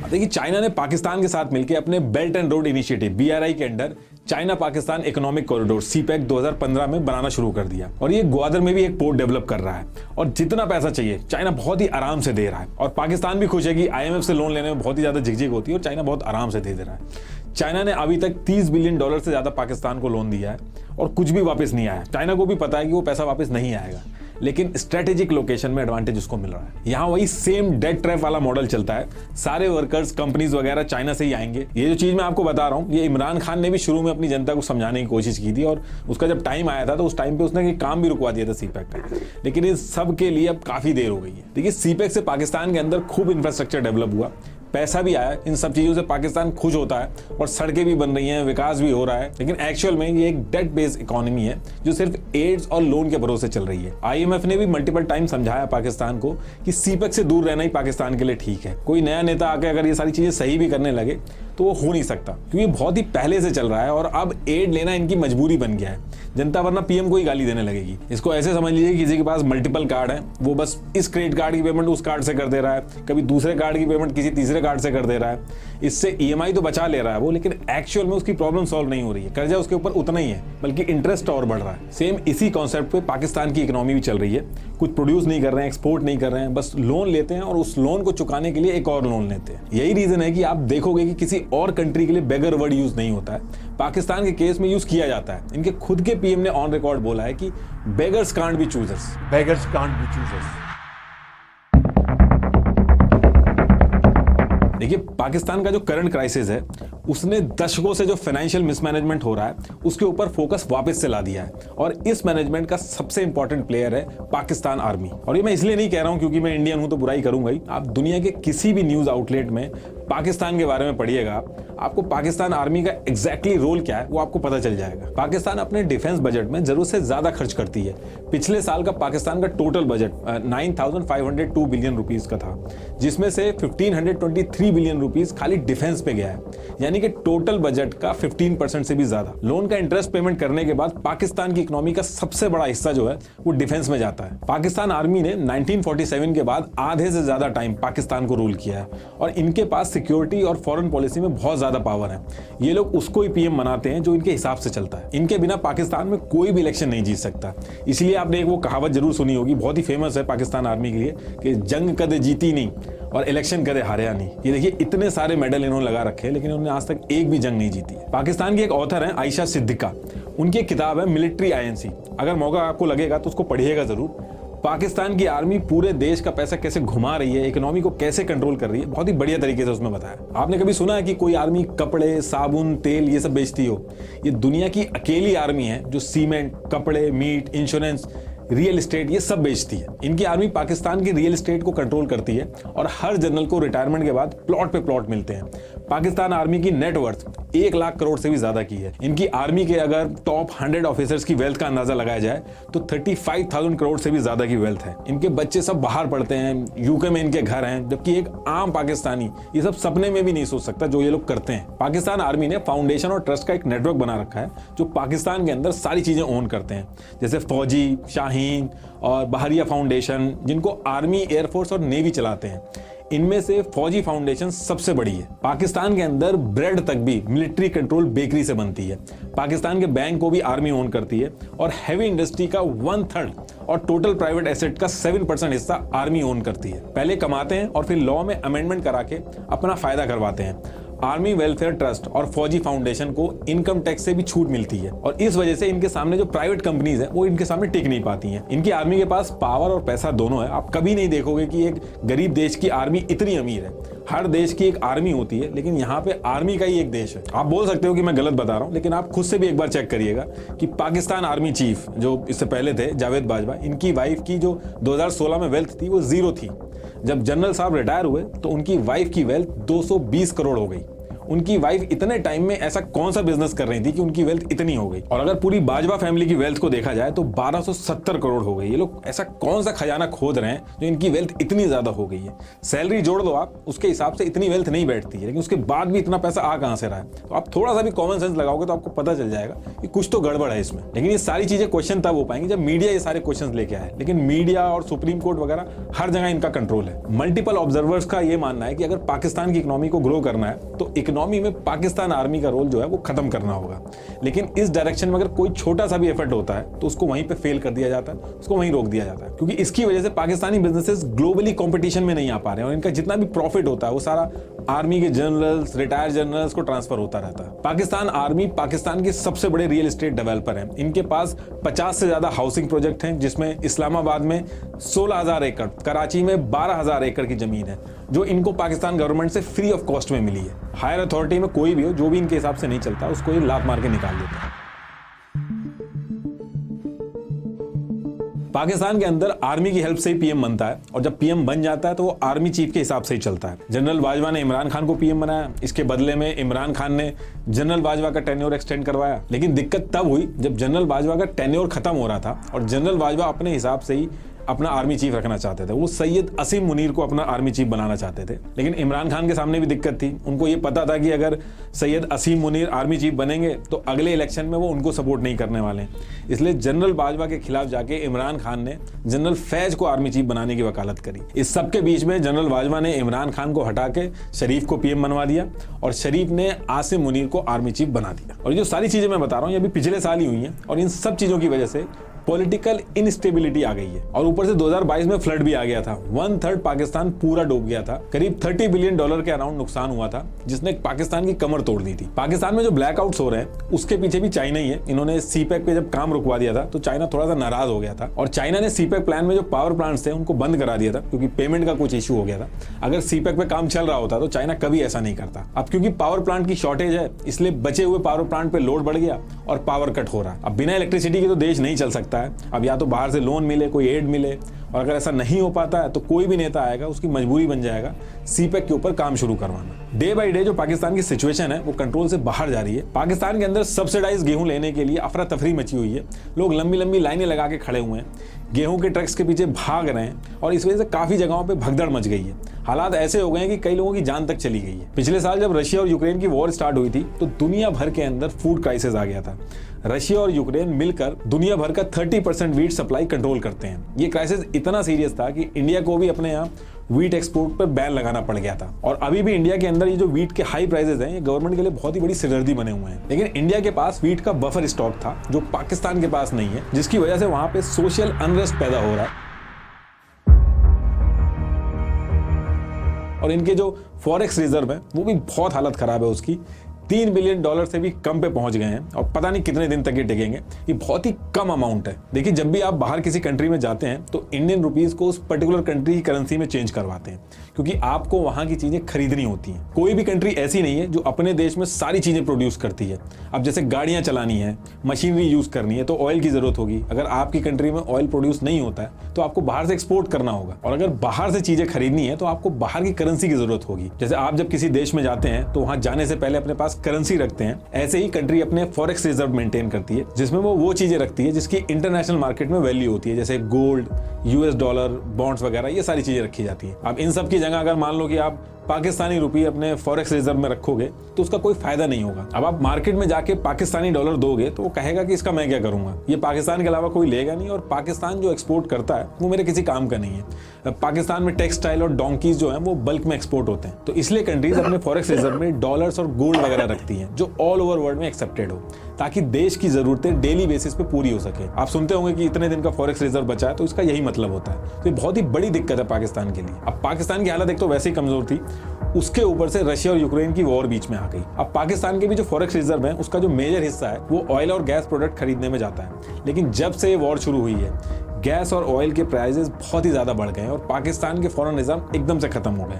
देखिए, चाइना ने पाकिस्तान के साथ मिलकर अपने belt and road initiative BRI के under China Pakistan economic corridor CPEC 2015 में बनाना शुरू कर दिया, और ये ग्वादर में भी एक पोर्ट डेवलप कर रहा है। और जितना पैसा चाहिए चाइना बहुत ही आराम से दे रहा है, और पाकिस्तान भी खुश है कि IMF से लोन लेने में बहुत ही ज्यादा झिकझिक होती है और चाइना बहुत आराम से दे रहा है। चाइना ने अभी तक $30 बिलियन से ज्यादा पाकिस्तान को लोन दिया है और कुछ भी वापस नहीं आया। चाइना को भी पता है कि वो पैसा वापस नहीं आएगा, लेकिन स्ट्रेटेजिक लोकेशन में एडवांटेज उसको मिल रहा है। यहाँ वही सेम डेट ट्रैप वाला मॉडल चलता है। सारे वर्कर्स, कंपनीज वगैरह चाइना से ही आएंगे। ये जो चीज मैं आपको बता रहा हूँ, ये इमरान खान ने भी शुरू में अपनी जनता को समझाने की कोशिश की थी, और उसका जब टाइम आया था तो उस टाइम पे उसने काम भी रुकवा दिया था CPEC का। लेकिन इस सब के लिए अब काफी देर हो गई है। देखिए, CPEC से पाकिस्तान के अंदर खूब इंफ्रास्ट्रक्चर डेवलप हुआ, पैसा भी आया। इन सब चीजों से पाकिस्तान खुश होता है और सड़कें भी बन रही हैं, विकास भी हो रहा है। लेकिन एक्चुअल में ये एक डेट बेस्ड इकोनॉमी है जो सिर्फ एड्स और लोन के भरोसे चल रही है। IMF ने भी मल्टीपल टाइम समझाया पाकिस्तान को कि CPEC से दूर रहना ही पाकिस्तान के लिए ठीक है। कोई नया नेता आकर अगर ये सारी चीजें सही भी करने लगे तो वो हो नहीं सकता, क्योंकि बहुत ही पहले से चल रहा है और अब एड लेना इनकी मजबूरी बन गया है। जनता वरना पीएम को ही गाली देने लगेगी। इसको ऐसे समझ लीजिए किसी के पास मल्टीपल कार्ड है, वो बस इस क्रेडिट कार्ड की पेमेंट उस कार्ड से कर दे रहा है, कभी दूसरे कार्ड की पेमेंट किसी तीसरे कार्ड से कर दे रहा है। इससे ईएमआई तो बचा ले रहा है वो, लेकिन एक्चुअल में उसकी प्रॉब्लम सॉल्व नहीं हो रही है। कर्जा उसके ऊपर उतना ही है, बल्कि इंटरेस्ट और बढ़ रहा है। सेम इसी कॉन्सेप्ट पे पाकिस्तान की इकोनॉमी भी चल रही है। कुछ प्रोड्यूस नहीं कर रहे हैं, एक्सपोर्ट नहीं कर रहे हैं, बस लोन लेते हैं और उस लोन को चुकाने के लिए एक और लोन लेते हैं। यही रीजन है कि आप देखोगे कि किसी और कंट्री के लिए बेगर वर्ड यूज नहीं होता है, पाकिस्तान के केस में यूज किया जाता है। इनके खुद के पीएम ने ऑन रिकॉर्ड बोला है कि beggars can't be choosers. Beggars can't be choosers. देखिए, पाकिस्तान का जो करंट क्राइसिस है उसने दशकों से जो फाइनेंशियल मिसमैनेजमेंट हो रहा है उसके ऊपर फोकस वापस से ला दिया है, और इस मैनेजमेंट का सबसे इंपॉर्टेंट प्लेयर है पाकिस्तान आर्मी। और ये मैं इसलिए नहीं कह रहा हूं क्योंकि मैं इंडियन हूं तो बुराई करूंगा ही। आप दुनिया के किसी भी न्यूज आउटलेट में पाकिस्तान के बारे में पढ़िएगा, आपको पाकिस्तान आर्मी का एग्जैक्टली रोल क्या है वो आपको पता चल जाएगा। पाकिस्तान अपने डिफेंस बजट में जरूरत से ज्यादा खर्च करती है। पिछले साल का पाकिस्तान का टोटल बजट 9,502 बिलियन रुपीस का था, जिसमें से 1,523 बिलियन रुपीस खाली डिफेंस पे गया है, यानी कि टोटल बजट का 15% से भी ज्यादा। लोन का इंटरेस्ट पेमेंट करने के बाद पाकिस्तान की इकोनॉमी का सबसे बड़ा हिस्सा जो है वो डिफेंस में जाता है। पाकिस्तान आर्मी ने 1947 के बाद आधे से ज्यादा टाइम पाकिस्तान को रूल किया है, और इनके पास सिक्योरिटी और फॉरेन पॉलिसी में बहुत ज्यादा पावर है। ये लोग उसको ही पीएम बनाते हैं जो इनके हिसाब से चलता है। इनके बिना पाकिस्तान में कोई भी इलेक्शन नहीं जीत सकता। इसलिए आपने एक वो कहावत जरूर सुनी होगी, बहुत ही फेमस है पाकिस्तान आर्मी के लिए, कि जंग कदे जीती नहीं और इलेक्शन कदे हारिया नहीं। ये देखिए, इतने सारे मेडल इन्होंने लगा रखे हैं, लेकिन उन्होंने आज तक एक भी जंग नहीं जीती है। पाकिस्तान की एक ऑथर है आयशा सिद्दीका, उनकी एक किताब है मिलिट्री आईएनसी। अगर मौका आपको लगेगा तो उसको पढ़िएगा जरूर। पाकिस्तान की आर्मी पूरे देश का पैसा कैसे घुमा रही है, इकोनॉमी को कैसे कंट्रोल कर रही है, बहुत ही बढ़िया तरीके से उसमें बताया। आपने कभी सुना है कि कोई आर्मी कपड़े, साबुन, तेल ये सब बेचती हो? ये दुनिया की अकेली आर्मी है जो सीमेंट, कपड़े, मीट, इंश्योरेंस, रियल एस्टेट ये सब बेचती है। इनकी आर्मी पाकिस्तान की रियल एस्टेट को कंट्रोल करती है, और हर जनरल को रिटायरमेंट के बाद प्लॉट पे प्लॉट मिलते हैं। पाकिस्तान आर्मी की नेटवर्थ 1 लाख करोड़ से भी ज्यादा की है। इनकी आर्मी के अगर टॉप 100 ऑफिसर्स की वेल्थ का अंदाजा लगाया जाए तो 35,000 करोड़ से भी ज्यादा की वेल्थ है। इनके बच्चे सब बाहर पढ़ते हैं, यूके में इनके घर हैं, जबकि एक आम पाकिस्तानी ये सब सपने में भी नहीं सोच सकता जो ये लोग करते हैं। पाकिस्तान आर्मी ने फाउंडेशन और ट्रस्ट का एक नेटवर्क बना रखा है जो पाकिस्तान के अंदर सारी चीजें ओन करते हैं, जैसे फौजी, शाहीन और बहरिया फाउंडेशन, जिनको आर्मी, एयरफोर्स और नेवी चलाते हैं। इनमें से फौजी फाउंडेशन सबसे बड़ी है। पाकिस्तान के अंदर ब्रेड तक भी मिलिट्री कंट्रोल बेकरी से बनती है। पाकिस्तान के बैंक को भी आर्मी ओन करती है, और हैवी इंडस्ट्री का 1/3 और टोटल प्राइवेट एसेट का 7% हिस्सा आर्मी ओन करती है। पहले कमाते हैं और फिर लॉ में अमेंडमेंट करा के अपना फायदा करवाते हैं। आर्मी वेलफेयर ट्रस्ट और फौजी फाउंडेशन को इनकम टैक्स से भी छूट मिलती है, और इस वजह से इनके सामने जो प्राइवेट कंपनीज हैं वो इनके सामने टिक नहीं पाती हैं। इनकी आर्मी के पास पावर और पैसा दोनों है। आप कभी नहीं देखोगे कि एक गरीब देश की आर्मी इतनी अमीर है। हर देश की एक आर्मी होती है, लेकिन यहाँ पे आर्मी का ही एक देश है। आप बोल सकते हो कि मैं गलत बता रहा हूँ, लेकिन आप खुद से भी एक बार चेक करिएगा कि पाकिस्तान आर्मी चीफ जो इससे पहले थे जावेद बाजवा, इनकी वाइफ की जो 2016 में वेल्थ थी वो 0 थी। जब जनरल साहब रिटायर हुए तो उनकी वाइफ की वेल्थ 220 करोड़ हो गई। उनकी वाइफ इतने टाइम में ऐसा कौन सा बिजनेस कर रही थी कि उनकी वेल्थ इतनी हो गई? और अगर पूरी बाजवा फैमिली की वेल्थ को देखा जाए तो 1270 करोड़ हो गई। ये लोग ऐसा कौन सा खजाना खोद रहे हैं जो इनकी वेल्थ इतनी ज्यादा हो गई है? सैलरी जोड़ दो आप, उसके हिसाब से इतनी वेल्थ नहीं बैठती है, लेकिन उसके बाद भी इतना पैसा आ कहां से रहा है? तो आप थोड़ा सा भी कॉमन सेंस लगाओगे तो आपको पता चल जाएगा कि कुछ तो गड़बड़ है इसमें। लेकिन ये सारी चीजें क्वेश्चन तब हो पाएंगी जब मीडिया ये सारे क्वेश्चन लेके आए। लेकिन मीडिया और सुप्रीम कोर्ट वगैरह हर जगह इनका कंट्रोल है। मल्टीपल ऑब्जर्वर्स का ये मानना है कि अगर पाकिस्तान की इकोनॉमी को ग्रो करना है तो इकोनॉमी में पाकिस्तान आर्मी का रोल जो है वो खत्म करना होगा। लेकिन इस डायरेक्शन में अगर कोई छोटा सा भी एफर्ट होता है तो उसको वहीं पे फेल कर दिया जाता है, उसको वहीं रोक दिया जाता है, क्योंकि इसकी वजह से पाकिस्तानी बिजनेसेस ग्लोबली कंपटीशन में नहीं आ पा रहे हैं, और इनका जितना भी प्रॉफिट होता है वो सारा आर्मी के जनरल्स, रिटायर्ड जनरल्स को ट्रांसफर होता रहता है। पाकिस्तान आर्मी पाकिस्तान के सबसे बड़े रियल एस्टेट डेवलपर हैं। इनके पास 50 से ज्यादा हाउसिंग प्रोजेक्ट हैं, जिसमें इस्लामाबाद में 16,000 एकड़, कराची में 12,000 एकड़ की जमीन है जो इनको पाकिस्तान गवर्नमेंट से फ्री ऑफ कॉस्ट में मिली है। हायर अथॉरिटी में कोई भी हो जो भी इनके हिसाब से नहीं चलता उसको ये लात मार के निकाल देता है। पाकिस्तान के अंदर आर्मी की हेल्प से ही पीएम बनता है, और जब पीएम बन जाता है तो वो आर्मी चीफ के हिसाब से ही चलता है। जनरल बाजवा ने इमरान खान को पीएम बनाया, इसके बदले में इमरान खान ने जनरल बाजवा का टेन्योर एक्सटेंड करवाया। लेकिन दिक्कत तब हुई जब जनरल बाजवा का टेन्योर खत्म हो रहा था और जनरल बाजवा अपने हिसाब से ही अपना आर्मी चीफ रखना चाहते थे, वो सैयद असीम मुनीर को अपना आर्मी चीफ बनाना चाहते थे। लेकिन इमरान खान के सामने भी दिक्कत थी, उनको ये पता था कि अगर सैयद असीम मुनीर आर्मी चीफ बनेंगे तो अगले इलेक्शन में वो उनको सपोर्ट नहीं करने वाले हैं। इसलिए जनरल बाजवा के खिलाफ जाके इमरान खान ने जनरल फैज को आर्मी चीफ बनाने की वकालत करी। इस सब के बीच में जनरल बाजवा ने इमरान खान को हटा के शरीफ को पीएम बनवा दिया और शरीफ ने आसिम मुनीर को आर्मी चीफ बना दिया। और ये जो सारी चीजें मैं बता रहा हूँ ये अभी पिछले साल ही हुई हैं और इन सब चीजों की वजह से पॉलिटिकल इनस्टेबिलिटी आ गई है और ऊपर से 2022 में फ्लड भी आ गया था। 1/3 पाकिस्तान पूरा डूब गया था, करीब $30 बिलियन के अराउंड नुकसान हुआ था, जिसने पाकिस्तान की कमर तोड़ दी थी। पाकिस्तान में जो ब्लैकआउट्स हो रहे हैं उसके पीछे भी चाइना ही है। इन्होंने सीपैक पे जब काम रुकवा दिया था तो चाइना थोड़ा सा नाराज हो गया था और चाइना ने सीपैक प्लान में जो पावर प्लांट्स थे उनको बंद करा दिया था क्योंकि पेमेंट का कुछ इशू हो गया था। अगर सीपैक पे काम चल रहा होता तो चाइना कभी ऐसा नहीं करता। अब क्योंकि पावर प्लांट की शॉर्टेज है इसलिए बचे हुए पावर प्लांट पे लोड बढ़ गया और पावर कट हो रहा है। अब बिना इलेक्ट्रिसिटी के तो देश नहीं चल सकता है। अब या तो बाहर से लोन मिले, कोई एड मिले, और अगर ऐसा नहीं हो पाता है तो कोई भी नेता आएगा, उसकी मजबूरी बन जाएगा सीपैक के ऊपर काम शुरू करवाना। डे बाय डे जो पाकिस्तान की सिचुएशन है वो कंट्रोल से बाहर जा रही है। पाकिस्तान के अंदर सब्सिडाइज गेहूं लेने के लिए अफरा तफरी मची हुई है। लोग लंबी लंबी लाइनें लगा के खड़े हुए हैं, गेहूं के ट्रक्स के पीछे भाग रहे हैं और इस वजह से काफी जगहों पे भगदड़ मच गई है। हालात ऐसे हो गए हैं कि कई लोगों की जान तक चली गई है। पिछले साल जब रशिया और यूक्रेन की वॉर स्टार्ट हुई थी तो दुनिया भर के अंदर फूड क्राइसिस आ गया था। रशिया और यूक्रेन मिलकर दुनिया भर का 30% वीट सप्लाई कंट्रोल करते हैं। ये क्राइसिस इतना सीरियस था कि इंडिया को भी अपने यहाँ वीट एक्सपोर्ट पर बैन लगाना पड़ गया था। और अभी भी इंडिया के अंदर ये जो वीट के हाई प्राइसेस हैं ये गवर्नमेंट के लिए बहुत ही बड़ी सिरदर्दी बने हुए हैं। लेकिन इंडिया के पास वीट का बफर स्टॉक था जो पाकिस्तान के पास नहीं है, जिसकी वजह से वहां पे सोशल अनरेस्ट पैदा हो रहा है। और इनके जो फॉरेक्स रिजर्व है वो भी बहुत हालत खराब है उसकी, $3 बिलियन से भी कम पे पहुंच गए हैं और पता नहीं कितने दिन तक ये टिकेंगे। ये बहुत ही कम अमाउंट है। देखिए जब भी आप बाहर किसी कंट्री में जाते हैं तो इंडियन रुपीस को उस पर्टिकुलर कंट्री की करेंसी में चेंज करवाते हैं क्योंकि आपको वहां की चीजें खरीदनी होती हैं। कोई भी कंट्री ऐसी नहीं है जो अपने देश में सारी चीजें प्रोड्यूस करती है। अब जैसे गाड़ियां चलानी है, मशीनरी यूज करनी है तो ऑयल की जरूरत होगी। अगर आपकी कंट्री में ऑयल प्रोड्यूस नहीं होता है तो आपको बाहर से एक्सपोर्ट करना होगा और अगर बाहर से चीजें खरीदनी है तो आपको बाहर की करेंसी की जरूरत होगी। जैसे आप जब किसी देश में जाते हैं तो वहां जाने से पहले अपने पास करेंसी रखते हैं, ऐसे ही कंट्री अपने फॉरेक्स रिजर्व मेंटेन करती है जिसमें वो चीजें रखती है जिसकी इंटरनेशनल मार्केट में वैल्यू होती है, जैसे गोल्ड, US डॉलर, बॉन्ड्स वगैरह, ये सारी चीजें रखी जाती है। अब इन सब की जगह अगर मान लो कि आप पाकिस्तानी रुपये अपने फॉरेक्स रिजर्व में रखोगे तो उसका कोई फायदा नहीं होगा। अब आप मार्केट में जाके पाकिस्तानी डॉलर दोगे तो वो कहेगा कि इसका मैं क्या करूंगा, ये पाकिस्तान के अलावा कोई लेगा नहीं और पाकिस्तान जो एक्सपोर्ट करता है वो मेरे किसी काम का नहीं है। पाकिस्तान में टेक्सटाइल और डोंकीज जो है वो बल्क में एक्सपोर्ट होते हैं, तो इसलिए कंट्रीज अपने फॉरेक्स रिजर्व में डॉलर्स और गोल्ड वगैरह रखती हैं जो ऑल ओवर वर्ल्ड में एक्सेप्टेड हो ताकि देश की जरूरतें डेली बेसिस पे पूरी हो सके। आप सुनते होंगे कि इतने दिन का फॉरेक्स रिजर्व बचा है तो इसका यही मतलब होता है। तो ये बहुत ही बड़ी दिक्कत है पाकिस्तान के लिए। अब पाकिस्तान की हालत एक तो वैसे ही कमजोर थी, उसके ऊपर से रशिया और यूक्रेन की वॉर बीच में आ गई। अब पाकिस्तान के भी जो फॉरेक्स रिजर्व है उसका जो मेजर हिस्सा है वो ऑयल और गैस प्रोडक्ट खरीदने में जाता है। लेकिन जब से ये वॉर शुरू हुई है गैस और ऑयल के प्राइसेस बहुत ही ज्यादा बढ़ गए और पाकिस्तान के फॉरेन रिजर्व एकदम से खत्म हो गए।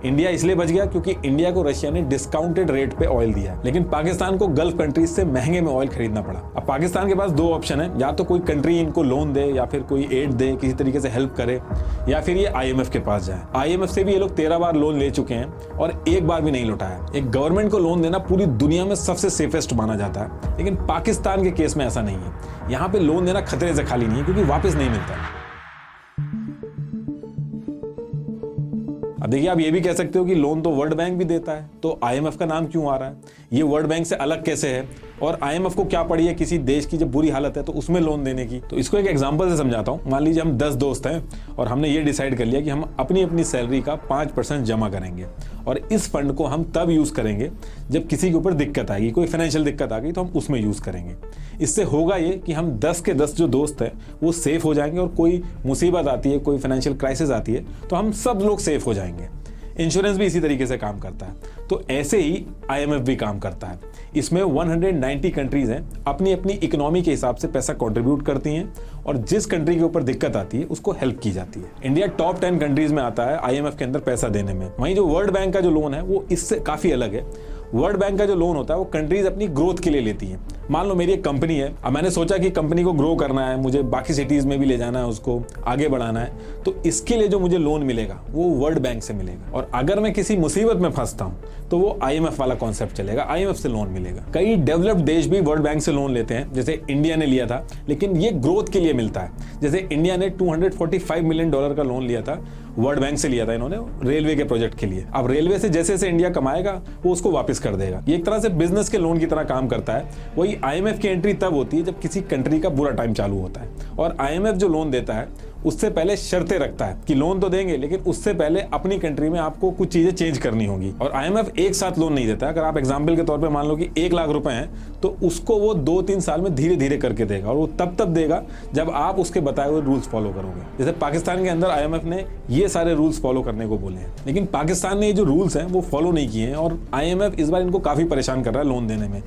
इंडिया इसलिए बच गया क्योंकि इंडिया को रशिया ने डिस्काउंटेड रेट पे ऑयल दिया, लेकिन पाकिस्तान को गल्फ कंट्रीज से महंगे में ऑयल खरीदना पड़ा। अब पाकिस्तान के पास दो ऑप्शन है, या तो कोई कंट्री इनको लोन दे या फिर कोई एड दे, किसी तरीके से हेल्प करे, या फिर ये IMF के पास जाए। IMF से भी ये लोग 13 बार लोन ले चुके हैं और एक बार भी नहीं लौटाया। एक गवर्नमेंट को लोन देना पूरी दुनिया में सबसे सेफेस्ट माना जाता है, लेकिन पाकिस्तान के केस में ऐसा नहीं है। यहाँ पे लोन देना खतरे से खाली नहीं है क्योंकि वापस नहीं मिलता। अब देखिए आप ये भी कह सकते हो कि लोन तो वर्ल्ड बैंक भी देता है तो IMF का नाम क्यों आ रहा है, ये वर्ल्ड बैंक से अलग कैसे है और IMF को क्या पड़ी है किसी देश की जब बुरी हालत है तो उसमें लोन देने की। तो इसको एक एग्जांपल से समझाता हूँ। मान लीजिए हम 10 दोस्त हैं और हमने ये डिसाइड कर लिया कि हम अपनी अपनी सैलरी का 5% जमा करेंगे और इस फंड को हम तब यूज करेंगे जब किसी के ऊपर दिक्कत आएगी, कोई फाइनेंशियल दिक्कत आ गई तो हम उसमें यूज करेंगे। इससे होगा ये कि हम 10 के 10 जो दोस्त हैं वो सेफ हो जाएंगे और कोई मुसीबत आती है, कोई फाइनेंशियल क्राइसिस आती है तो हम सब लोग सेफ हो जाएंगे। इंश्योरेंस भी इसी तरीके से काम करता है। तो ऐसे ही IMF भी काम करता है। इसमें 190 कंट्रीज हैं, अपनी अपनी इकोनॉमी के हिसाब से पैसा कंट्रीब्यूट करती हैं और जिस कंट्री के ऊपर दिक्कत आती है उसको हेल्प की जाती है। इंडिया टॉप 10 कंट्रीज में आता है IMF के अंदर पैसा देने में। वहीं जो वर्ल्ड बैंक का जो लोन है वो इससे काफी अलग है। वर्ल्ड बैंक का जो लोन होता है वो कंट्रीज अपनी ग्रोथ के लिए लेती हैं। मान लो मेरी एक कंपनी है, अब मैंने सोचा कि कंपनी को ग्रो करना है, मुझे बाकी सिटीज में भी ले जाना है, उसको आगे बढ़ाना है, तो इसके लिए जो मुझे लोन मिलेगा वो वर्ल्ड बैंक से मिलेगा। और अगर मैं किसी मुसीबत में फंसता हूं तो वो IMF वाला कॉन्सेप्ट चलेगा, IMF से लोन मिलेगा। कई डेवलप्ड देश भी वर्ल्ड बैंक से लोन लेते हैं, जैसे इंडिया ने लिया था, लेकिन ये ग्रोथ के लिए मिलता है। जैसे इंडिया ने $245 मिलियन का लोन लिया था, वर्ल्ड बैंक से लिया था इन्होंने रेलवे के प्रोजेक्ट के लिए। अब रेलवे से जैसे जैसे इंडिया कमाएगा वो उसको वापस कर देगा। ये एक तरह से बिजनेस के लोन की तरह काम करता है। वही IMF की एंट्री तब होती है जब किसी कंट्री का बुरा टाइम चालू होता है, और IMF जो लोन देता है उससे पहले शर्तें रखता है कि लोन तो देंगे, लेकिन उससे पहले अपनी कंट्री में आपको कुछ चीजें चेंज करनी होगी। और IMF एक साथ लोन नहीं देता। अगर आप एग्जाम्पल के तौर पे मान लो कि 1 लाख रुपए हैं, तो उसको वो 2-3 साल में धीरे धीरे करके देगा, और वो तब देगा जब आप उसके बताए हुए रूल्स फॉलो करोगे। जैसे पाकिस्तान के अंदर IMF ने ये सारे रूल्स फॉलो करने को बोले हैं, लेकिन पाकिस्तान ने ये जो रूल्स हैं वो फॉलो नहीं किए हैं, और IMF इस बार इनको काफी परेशान कर रहा है लोन देने में।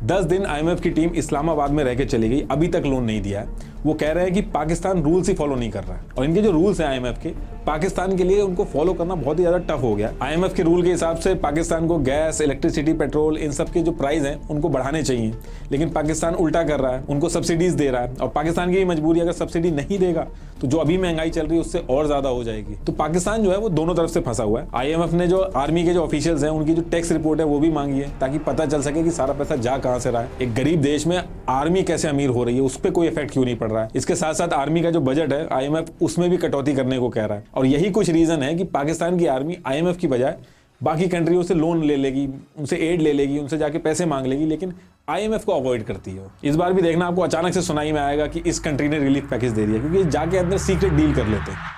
10 दिन IMF की टीम इस्लामाबाद में रह के चली गई, अभी तक लोन नहीं दिया है। वो कह रहे हैं कि पाकिस्तान रूल्स ही फॉलो नहीं कर रहा है, और इनके जो रूल्स हैं IMF के, पाकिस्तान के लिए उनको फॉलो करना बहुत ही ज्यादा टफ हो गया। IMF के रूल के हिसाब से पाकिस्तान को गैस, इलेक्ट्रिसिटी, पेट्रोल, इन सब के जो प्राइस हैं उनको बढ़ाने चाहिए, लेकिन पाकिस्तान उल्टा कर रहा है, उनको सब्सिडीज दे रहा है। और पाकिस्तान की मजबूरी, अगर सब्सिडी नहीं देगा तो जो अभी महंगाई चल रही है उससे और ज्यादा हो जाएगी। तो पाकिस्तान जो है वो दोनों तरफ से फंसा हुआ है। IMF ने जो आर्मी के जो ऑफिशियल्स हैं उनकी जो टैक्स रिपोर्ट है वो भी मांगी है, ताकि पता चल सके कि सारा पैसा जा कहां से रहा है। एक गरीब देश में आर्मी कैसे अमीर हो रही है, उस पर कोई इफेक्ट क्यों नहीं पड़ रहा है। इसके साथ साथ आर्मी का जो बजट है IMF उसमें भी कटौती करने को कह रहा है। और यही कुछ रीजन है कि पाकिस्तान की आर्मी IMF की बजाय बाकी कंट्रियों से लोन ले लेगी, उनसे एड ले लेगी, उनसे जाके पैसे मांग लेगी, लेकिन IMF को अवॉइड करती है। इस बार भी देखना आपको अचानक से सुनाई में आएगा कि इस कंट्री ने रिलीफ पैकेज दे दिया, क्योंकि जाके अंदर सीक्रेट डील कर लेते हैं।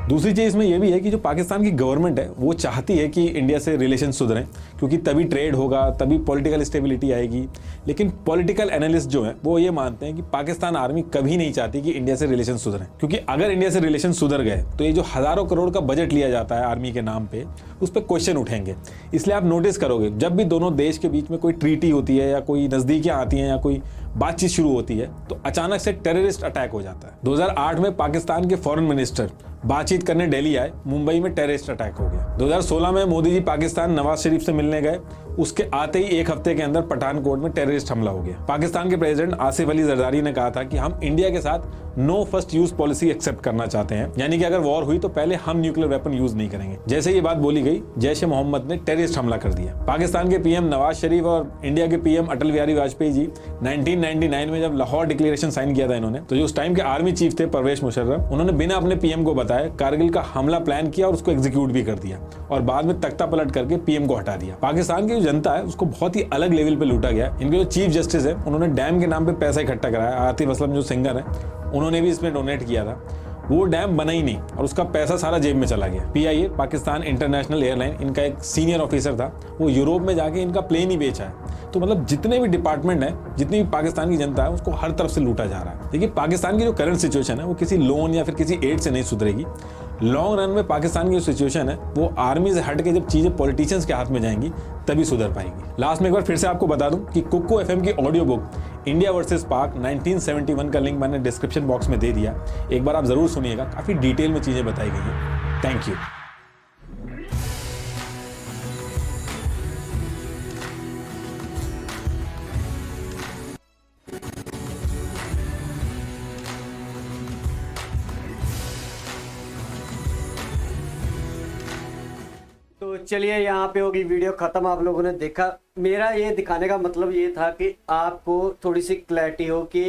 दूसरी चीज इसमें यह भी है कि जो पाकिस्तान की गवर्नमेंट है वो चाहती है कि इंडिया से रिलेशन सुधरें, क्योंकि तभी ट्रेड होगा, तभी पॉलिटिकल स्टेबिलिटी आएगी। लेकिन पॉलिटिकल एनालिस्ट जो हैं वो ये मानते हैं कि पाकिस्तान आर्मी कभी नहीं चाहती कि इंडिया से रिलेशन सुधरें, क्योंकि अगर इंडिया से रिलेशन सुधर गए तो ये जो हजारों करोड़ का बजट लिया जाता है आर्मी के नाम पे, उस पर क्वेश्चन उठेंगे। इसलिए आप नोटिस करोगे जब भी दोनों देश के बीच में कोई ट्रीटी होती है या कोई नजदीकियां आती हैं या कोई बातचीत शुरू होती है, तो अचानक से टेररिस्ट अटैक हो जाता है। 2008 में पाकिस्तान के फॉरेन मिनिस्टर बातचीत करने दिल्ली आए, मुंबई में टेररिस्ट अटैक हो गया। 2016 में मोदी जी पाकिस्तान नवाज शरीफ से मिलने गए, उसके आते ही 1 हफ्ते के अंदर पठानकोट में टेररिस्ट हमला हो गया। पाकिस्तान के प्रेसिडेंट आसिफ अली जरदारी ने कहा था कि हम इंडिया के साथ no first use policy accept करना चाहते हैं, यानी कि अगर वॉर हुई तो पहले हम न्यूक्लियर वेपन यूज नहीं करेंगे। जैसे ये बात बोली गई, जैश-ए-मोहम्मद ने टेररिस्ट हमला कर दिया। पाकिस्तान के PM नवाज शरीफ और इंडिया के PM अटल बिहारी वाजपेयी जी 1999 में जब लाहौर डिक्लेरेशन साइन किया था इन्होंने, तो जो उस टाइम के आर्मी चीफ थे परवेज मुशर्रफ, उन्होंने बिना अपने PM को बताए कारगिल का हमला प्लान किया और उसको एग्जीक्यूट भी कर दिया, और बाद में तख्ता पलट करके PM को हटा दिया। पाकिस्तान की जो जनता है उसको बहुत ही अलग लेवल पे लूटा गया। इनके जो चीफ जस्टिस है उन्होंने डैम के नाम पे पैसा इकट्ठा कराया। आतिफ असलम जो सिंगर है उन्होंने भी इसमें डोनेट किया था। वो डैम बना ही नहीं और उसका पैसा सारा जेब में चला गया। PIA पाकिस्तान इंटरनेशनल एयरलाइन, इनका एक सीनियर ऑफिसर था, वो यूरोप में जाके इनका प्लेन ही बेचा है। तो मतलब जितने भी डिपार्टमेंट है, जितनी भी पाकिस्तान की जनता है, उसको हर तरफ से लूटा जा रहा है। देखिए पाकिस्तान की जो करंट सिचुएशन है वो किसी लोन या फिर किसी एड से नहीं सुधरेगी। लॉन्ग रन में पाकिस्तान की जो सिचुएशन है वो आर्मी से हट के जब चीजें पॉलिटिशियंस के हाथ में जाएंगी तभी सुधर पाएगी। लास्ट में एक बार फिर से आपको बता दूं कि कुक्कू FM की ऑडियो बुक इंडिया वर्सेस पाक 1971 का लिंक मैंने डिस्क्रिप्शन बॉक्स में दे दिया, एक बार आप जरूर सुनिएगा, काफी डिटेल में चीजें बताई गई हैं। Thank you. तो चलिए यहाँ पे होगी वीडियो खत्म। आप लोगों ने देखा, मेरा ये दिखाने का मतलब ये था कि आपको थोड़ी सी क्लैरिटी हो कि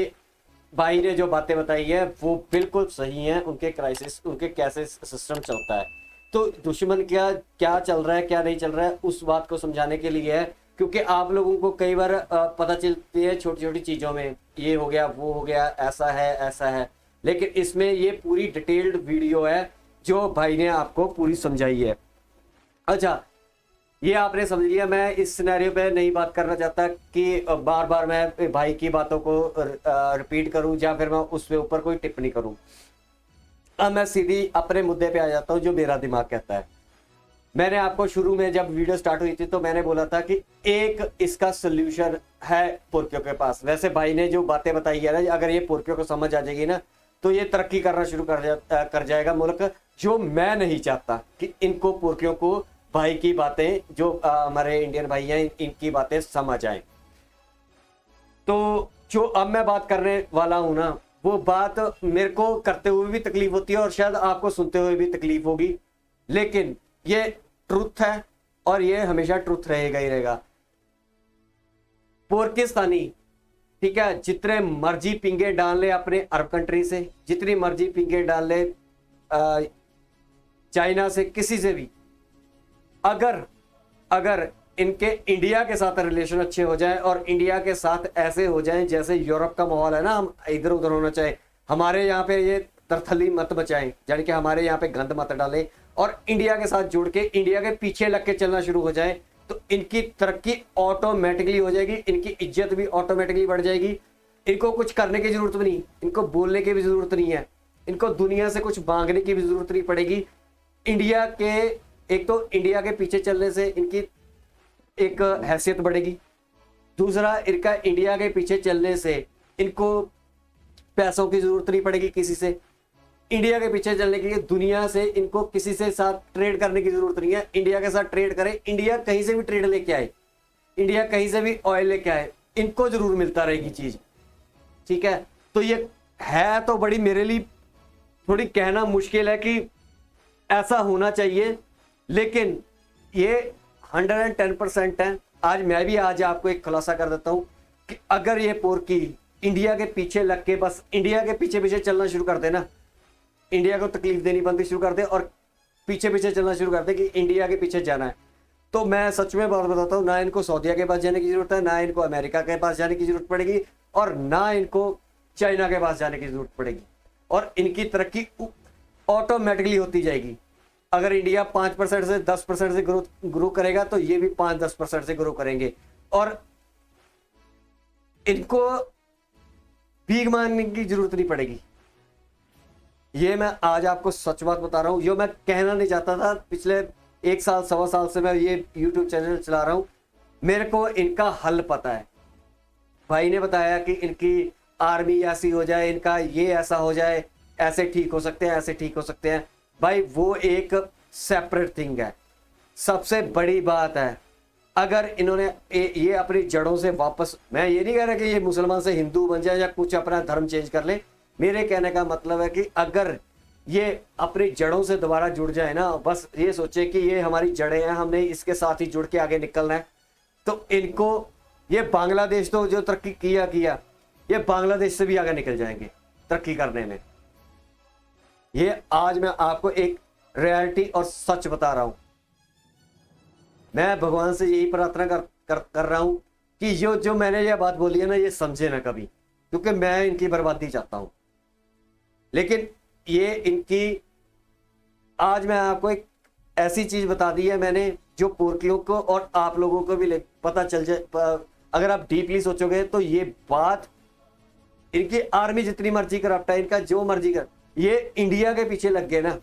भाई ने जो बातें बताई है वो बिल्कुल सही है। उनके क्राइसिस, उनके कैसे सिस्टम चलता है, तो दुश्मन क्या चल रहा है, क्या नहीं चल रहा है, उस बात को समझाने के लिए है। क्योंकि आप लोगों को कई बार पता चलती है छोटी छोटी चीज़ों में, ये हो गया, वो हो गया, ऐसा है, ऐसा है, लेकिन इसमें ये पूरी डिटेल्ड वीडियो है जो भाई ने आपको पूरी समझाई है। अच्छा, ये आपने समझ लिया। मैं इस सिनेरियो पे नहीं बात करना चाहता कि बार बार मैं भाई की बातों को रिपीट करूं या फिर मैं उस पे ऊपर कोई टिप्पणी करूं। अब मैं सीधी अपने मुद्दे पे आ जाता हूं जो मेरा दिमाग कहता है। मैंने आपको शुरू में जब वीडियो स्टार्ट हुई थी तो मैंने बोला था कि एक इसका सोल्यूशन है पुरखियों के पास। वैसे भाई ने जो बातें बताई है ना, अगर ये पुरखियों को समझ आ जाएगी ना तो ये तरक्की करना शुरू कर जाएगा मुल्क, जो मैं नहीं चाहता कि इनको पुरखियों को भाई की बातें, जो हमारे इंडियन भाई हैं, इनकी बातें समझ आए। तो जो अब मैं बात करने वाला हूं ना, वो बात मेरे को करते हुए भी तकलीफ होती है और शायद आपको सुनते हुए भी तकलीफ होगी, लेकिन ये ट्रुथ है और ये हमेशा ट्रुथ रहेगा ही रहेगा। पाकिस्तानी, ठीक है, जितने मर्जी पिंगे डाल ले अपने अरब कंट्री से, जितनी मर्जी पिंगे डाल ले चाइना से, किसी से भी, अगर इनके इंडिया के साथ रिलेशन अच्छे हो जाए और इंडिया के साथ ऐसे हो जाए जैसे यूरोप का माहौल है ना, हम इधर उधर होना चाहे, हमारे यहाँ पे ये तरथली मत बचाएं, यानी कि हमारे यहाँ पे गंद मत डालें और इंडिया के साथ जुड़ के इंडिया के पीछे लग के चलना शुरू हो जाए, तो इनकी तरक्की ऑटोमेटिकली हो जाएगी, इनकी इज्जत भी ऑटोमेटिकली बढ़ जाएगी। इनको कुछ करने की जरूरत भी नहीं, इनको बोलने की भी जरूरत नहीं है, इनको दुनिया से कुछ मांगने की भी जरूरत नहीं पड़ेगी। इंडिया के, एक तो इंडिया के पीछे चलने से इनकी एक हैसियत बढ़ेगी, दूसरा इनका इंडिया के पीछे चलने से इनको पैसों की जरूरत नहीं पड़ेगी किसी से। इंडिया के पीछे चलने के लिए दुनिया से इनको किसी से साथ ट्रेड करने की जरूरत नहीं है, इंडिया के साथ ट्रेड करें, इंडिया कहीं से भी ट्रेड लेके आए, इंडिया कहीं से भी ऑयल लेके आए, इनको जरूर मिलता रहेगी चीज, ठीक है। तो ये है तो बड़ी, मेरे लिए थोड़ी कहना मुश्किल है कि ऐसा होना चाहिए, लेकिन ये 110% है। आज आपको एक खुलासा कर देता हूं कि अगर ये पोरकी इंडिया के पीछे लग के बस इंडिया के पीछे पीछे चलना शुरू कर देना, इंडिया को तकलीफ देनी बंद शुरू कर दे और पीछे पीछे चलना शुरू कर दे कि इंडिया के पीछे जाना है, तो मैं सच में बात बताता हूँ, ना इनको सऊदीया के पास जाने की जरूरत है, ना इनको अमेरिका के पास जाने की जरूरत पड़ेगी और ना इनको चाइना के पास जाने की जरूरत पड़ेगी, और इनकी तरक्की ऑटोमेटिकली होती जाएगी। अगर इंडिया 5% से 10% से ग्रो करेगा तो ये भी 5-10% से ग्रो करेंगे, और इनको भीख मांगने की जरूरत नहीं पड़ेगी। ये मैं आज आपको सच बात बता रहा हूं, जो मैं कहना नहीं चाहता था। पिछले 1 साल 1.25 साल से मैं ये YouTube चैनल चला रहा हूं, मेरे को इनका हल पता है। भाई ने बताया कि इनकी आर्मी ऐसी हो जाए, इनका ये ऐसा हो जाए, ऐसे ठीक हो सकते हैं, ऐसे ठीक हो सकते हैं। भाई वो एक सेपरेट थिंग है। सबसे बड़ी बात है, अगर इन्होंने ये अपनी जड़ों से वापस, मैं ये नहीं कह रहा कि ये मुसलमान से हिंदू बन जाए या कुछ अपना धर्म चेंज कर ले, मेरे कहने का मतलब है कि अगर ये अपनी जड़ों से दोबारा जुड़ जाए ना, बस ये सोचे कि ये हमारी जड़ें हैं, हमने इसके साथ ही जुड़ के आगे निकलना है, तो इनको ये बांग्लादेश तो जो तरक्की किया ये बांग्लादेश से भी आगे निकल जाएंगे तरक्की करने में। ये आज मैं आपको एक रियलिटी और सच बता रहा हूं। मैं भगवान से यही प्रार्थना कर रहा हूं कि जो मैंने ये बात बोली है ना, ये समझे ना कभी, क्योंकि मैं इनकी बर्बादी चाहता हूं। लेकिन ये इनकी, आज मैं आपको एक ऐसी चीज बता दी है मैंने, जो पोर्कियों को और आप लोगों को भी पता चल जाए। अगर आप डीपली सोचोगे तो ये बात, इनकी आर्मी जितनी मर्जी करप्ट है, इनका जो मर्जी कर, ये इंडिया के पीछे लग गए ना,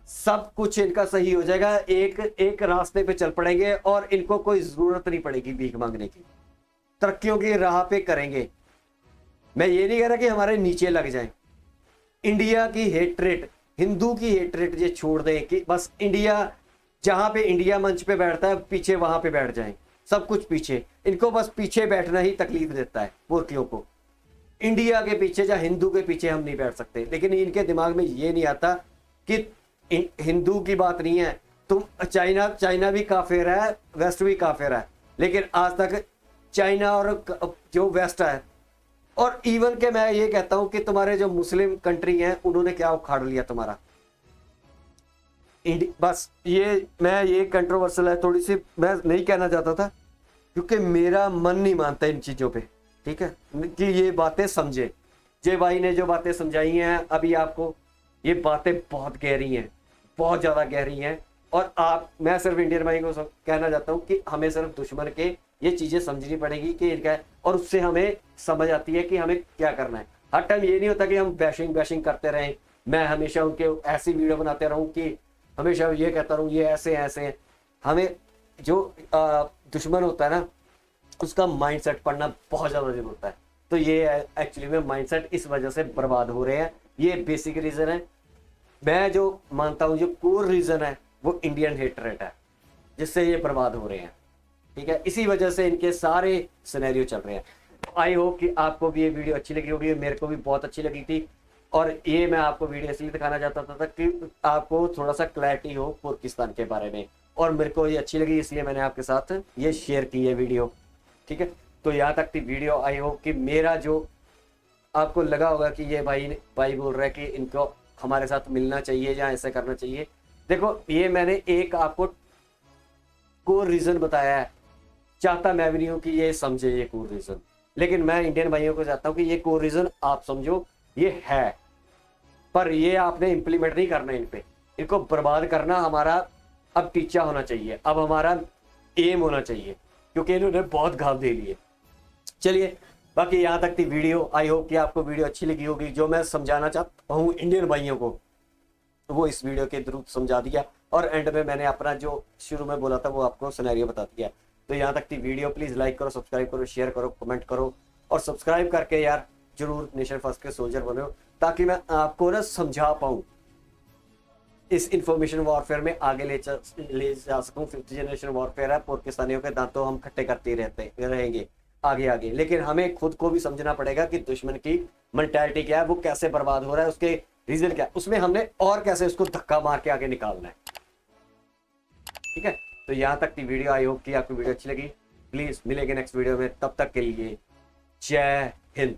सब कुछ इनका सही हो जाएगा। एक रास्ते पे चल पड़ेंगे और इनको कोई जरूरत नहीं पड़ेगी भीख मांगने की, तरक्कियों की राह पे करेंगे। मैं ये नहीं कह रहा कि हमारे नीचे लग जाएं। इंडिया की हेट्रेट, हिंदू की हेट्रेट ये छोड़ दें कि बस इंडिया, जहां पे इंडिया मंच पे बैठता है पीछे वहां पे बैठ जाएं, सब कुछ पीछे। इनको बस पीछे बैठना ही तकलीफ देता है पोर्कियों को। इंडिया के पीछे या हिंदू के पीछे हम नहीं बैठ सकते, लेकिन इनके दिमाग में ये नहीं आता कि हिंदू की बात नहीं है, तुम चाइना भी काफिर है, वेस्ट भी काफिर है, लेकिन आज तक चाइना और जो वेस्ट है, और इवन के मैं ये कहता हूं कि तुम्हारे जो मुस्लिम कंट्री हैं उन्होंने क्या उखाड़ लिया तुम्हारा। बस ये कंट्रोवर्शियल है थोड़ी सी, मैं नहीं कहना चाहता था क्योंकि मेरा मन नहीं मानता इन चीजों पे, ठीक है, कि ये बातें समझे। जय भाई ने जो बातें समझाई हैं अभी आपको, ये बातें बहुत गहरी हैं, बहुत ज्यादा गहरी हैं। और मैं सिर्फ इंडियन भाई को कहना चाहता हूँ कि हमें सिर्फ दुश्मन के ये चीजें समझनी पड़ेगी कि इनका है, और उससे हमें समझ आती है कि हमें क्या करना है। हर टाइम ये नहीं होता कि हम बैशिंग करते रहें। मैं हमेशा उनके ऐसी वीडियो बनाते रहूं कि हमेशा ये कहता रहूं ये ऐसे हैं। हमें जो दुश्मन होता है ना, उसका माइंडसेट पढ़ना बहुत ज्यादा जरूरत है। तो ये एक्चुअली में माइंडसेट इस वजह से बर्बाद हो रहे हैं, ये बेसिक रीजन है। मैं जो मानता हूँ जो कोर रीजन है वो इंडियन हेटरेट है। जिससे ये बर्बाद हो रहे हैं। ठीक है, इसी वजह से इनके सारे सिनेरियो चल रहे हैं। आई होप कि आपको भी ये वीडियो अच्छी लगी होगी, मेरे को भी बहुत अच्छी लगी थी। और ये मैं आपको वीडियो इसलिए दिखाना चाहता था कि आपको थोड़ा सा क्लैरिटी हो पाकिस्तान के बारे में, और मेरे को ये अच्छी लगी इसलिए मैंने आपके साथ ये शेयर की है वीडियो। ठीक है, तो यहाँ तक थी वीडियो। आई होप कि मेरा जो आपको लगा होगा कि ये भाई बोल रहा है कि इनको हमारे साथ मिलना चाहिए या ऐसा करना चाहिए। देखो, ये मैंने एक आपको कोर रीज़न बताया है, चाहता मैं भी नहीं हूँ कि ये समझे ये कोर रीज़न, लेकिन मैं इंडियन भाइयों को चाहता हूँ कि ये कोर रीज़न आप समझो, ये है, पर ये आपने इम्प्लीमेंट नहीं करना इन पे। इनको बर्बाद करना हमारा अब टीचा होना चाहिए, अब हमारा एम होना चाहिए, क्योंकि इन्होंने बहुत घाव दे लिए। चलिए, बाकी यहाँ तक थी वीडियो। आई होप कि आपको वीडियो अच्छी लगी होगी। जो मैं समझाना चाहता हूँ इंडियन भाइयों को, वो इस वीडियो के थ्रू समझा दिया, और एंड में मैंने अपना जो शुरू में बोला था वो आपको सिनेरियो बता दिया। तो यहाँ तक थी वीडियो। प्लीज़ लाइक करो, सब्सक्राइब करो, शेयर करो, कमेंट करो, और सब्सक्राइब करके यार जरूर नेशन फर्स्ट के सोल्जर बनो, ताकि मैं आपको ना समझा पाऊँ, इस इंफॉर्मेशन वॉरफेयर में आगे ले जा सकूँ। 5th जनरेशन वॉरफेयर है, पाकिस्तानियों के दांतों हम खट्टे करते रहेंगे आगे। लेकिन हमें खुद को भी समझना पड़ेगा कि दुश्मन की मेंटालिटी क्या है, वो कैसे बर्बाद हो रहा है, उसके रीजन क्या है, उसमें हमने और कैसे उसको धक्का मार के आगे निकालना है। ठीक है, तो यहाँ तक थी वीडियो। आई होप कि आपको वीडियो अच्छी लगी। प्लीज मिलेंगे नेक्स्ट वीडियो में, तब तक के लिए जय हिंद।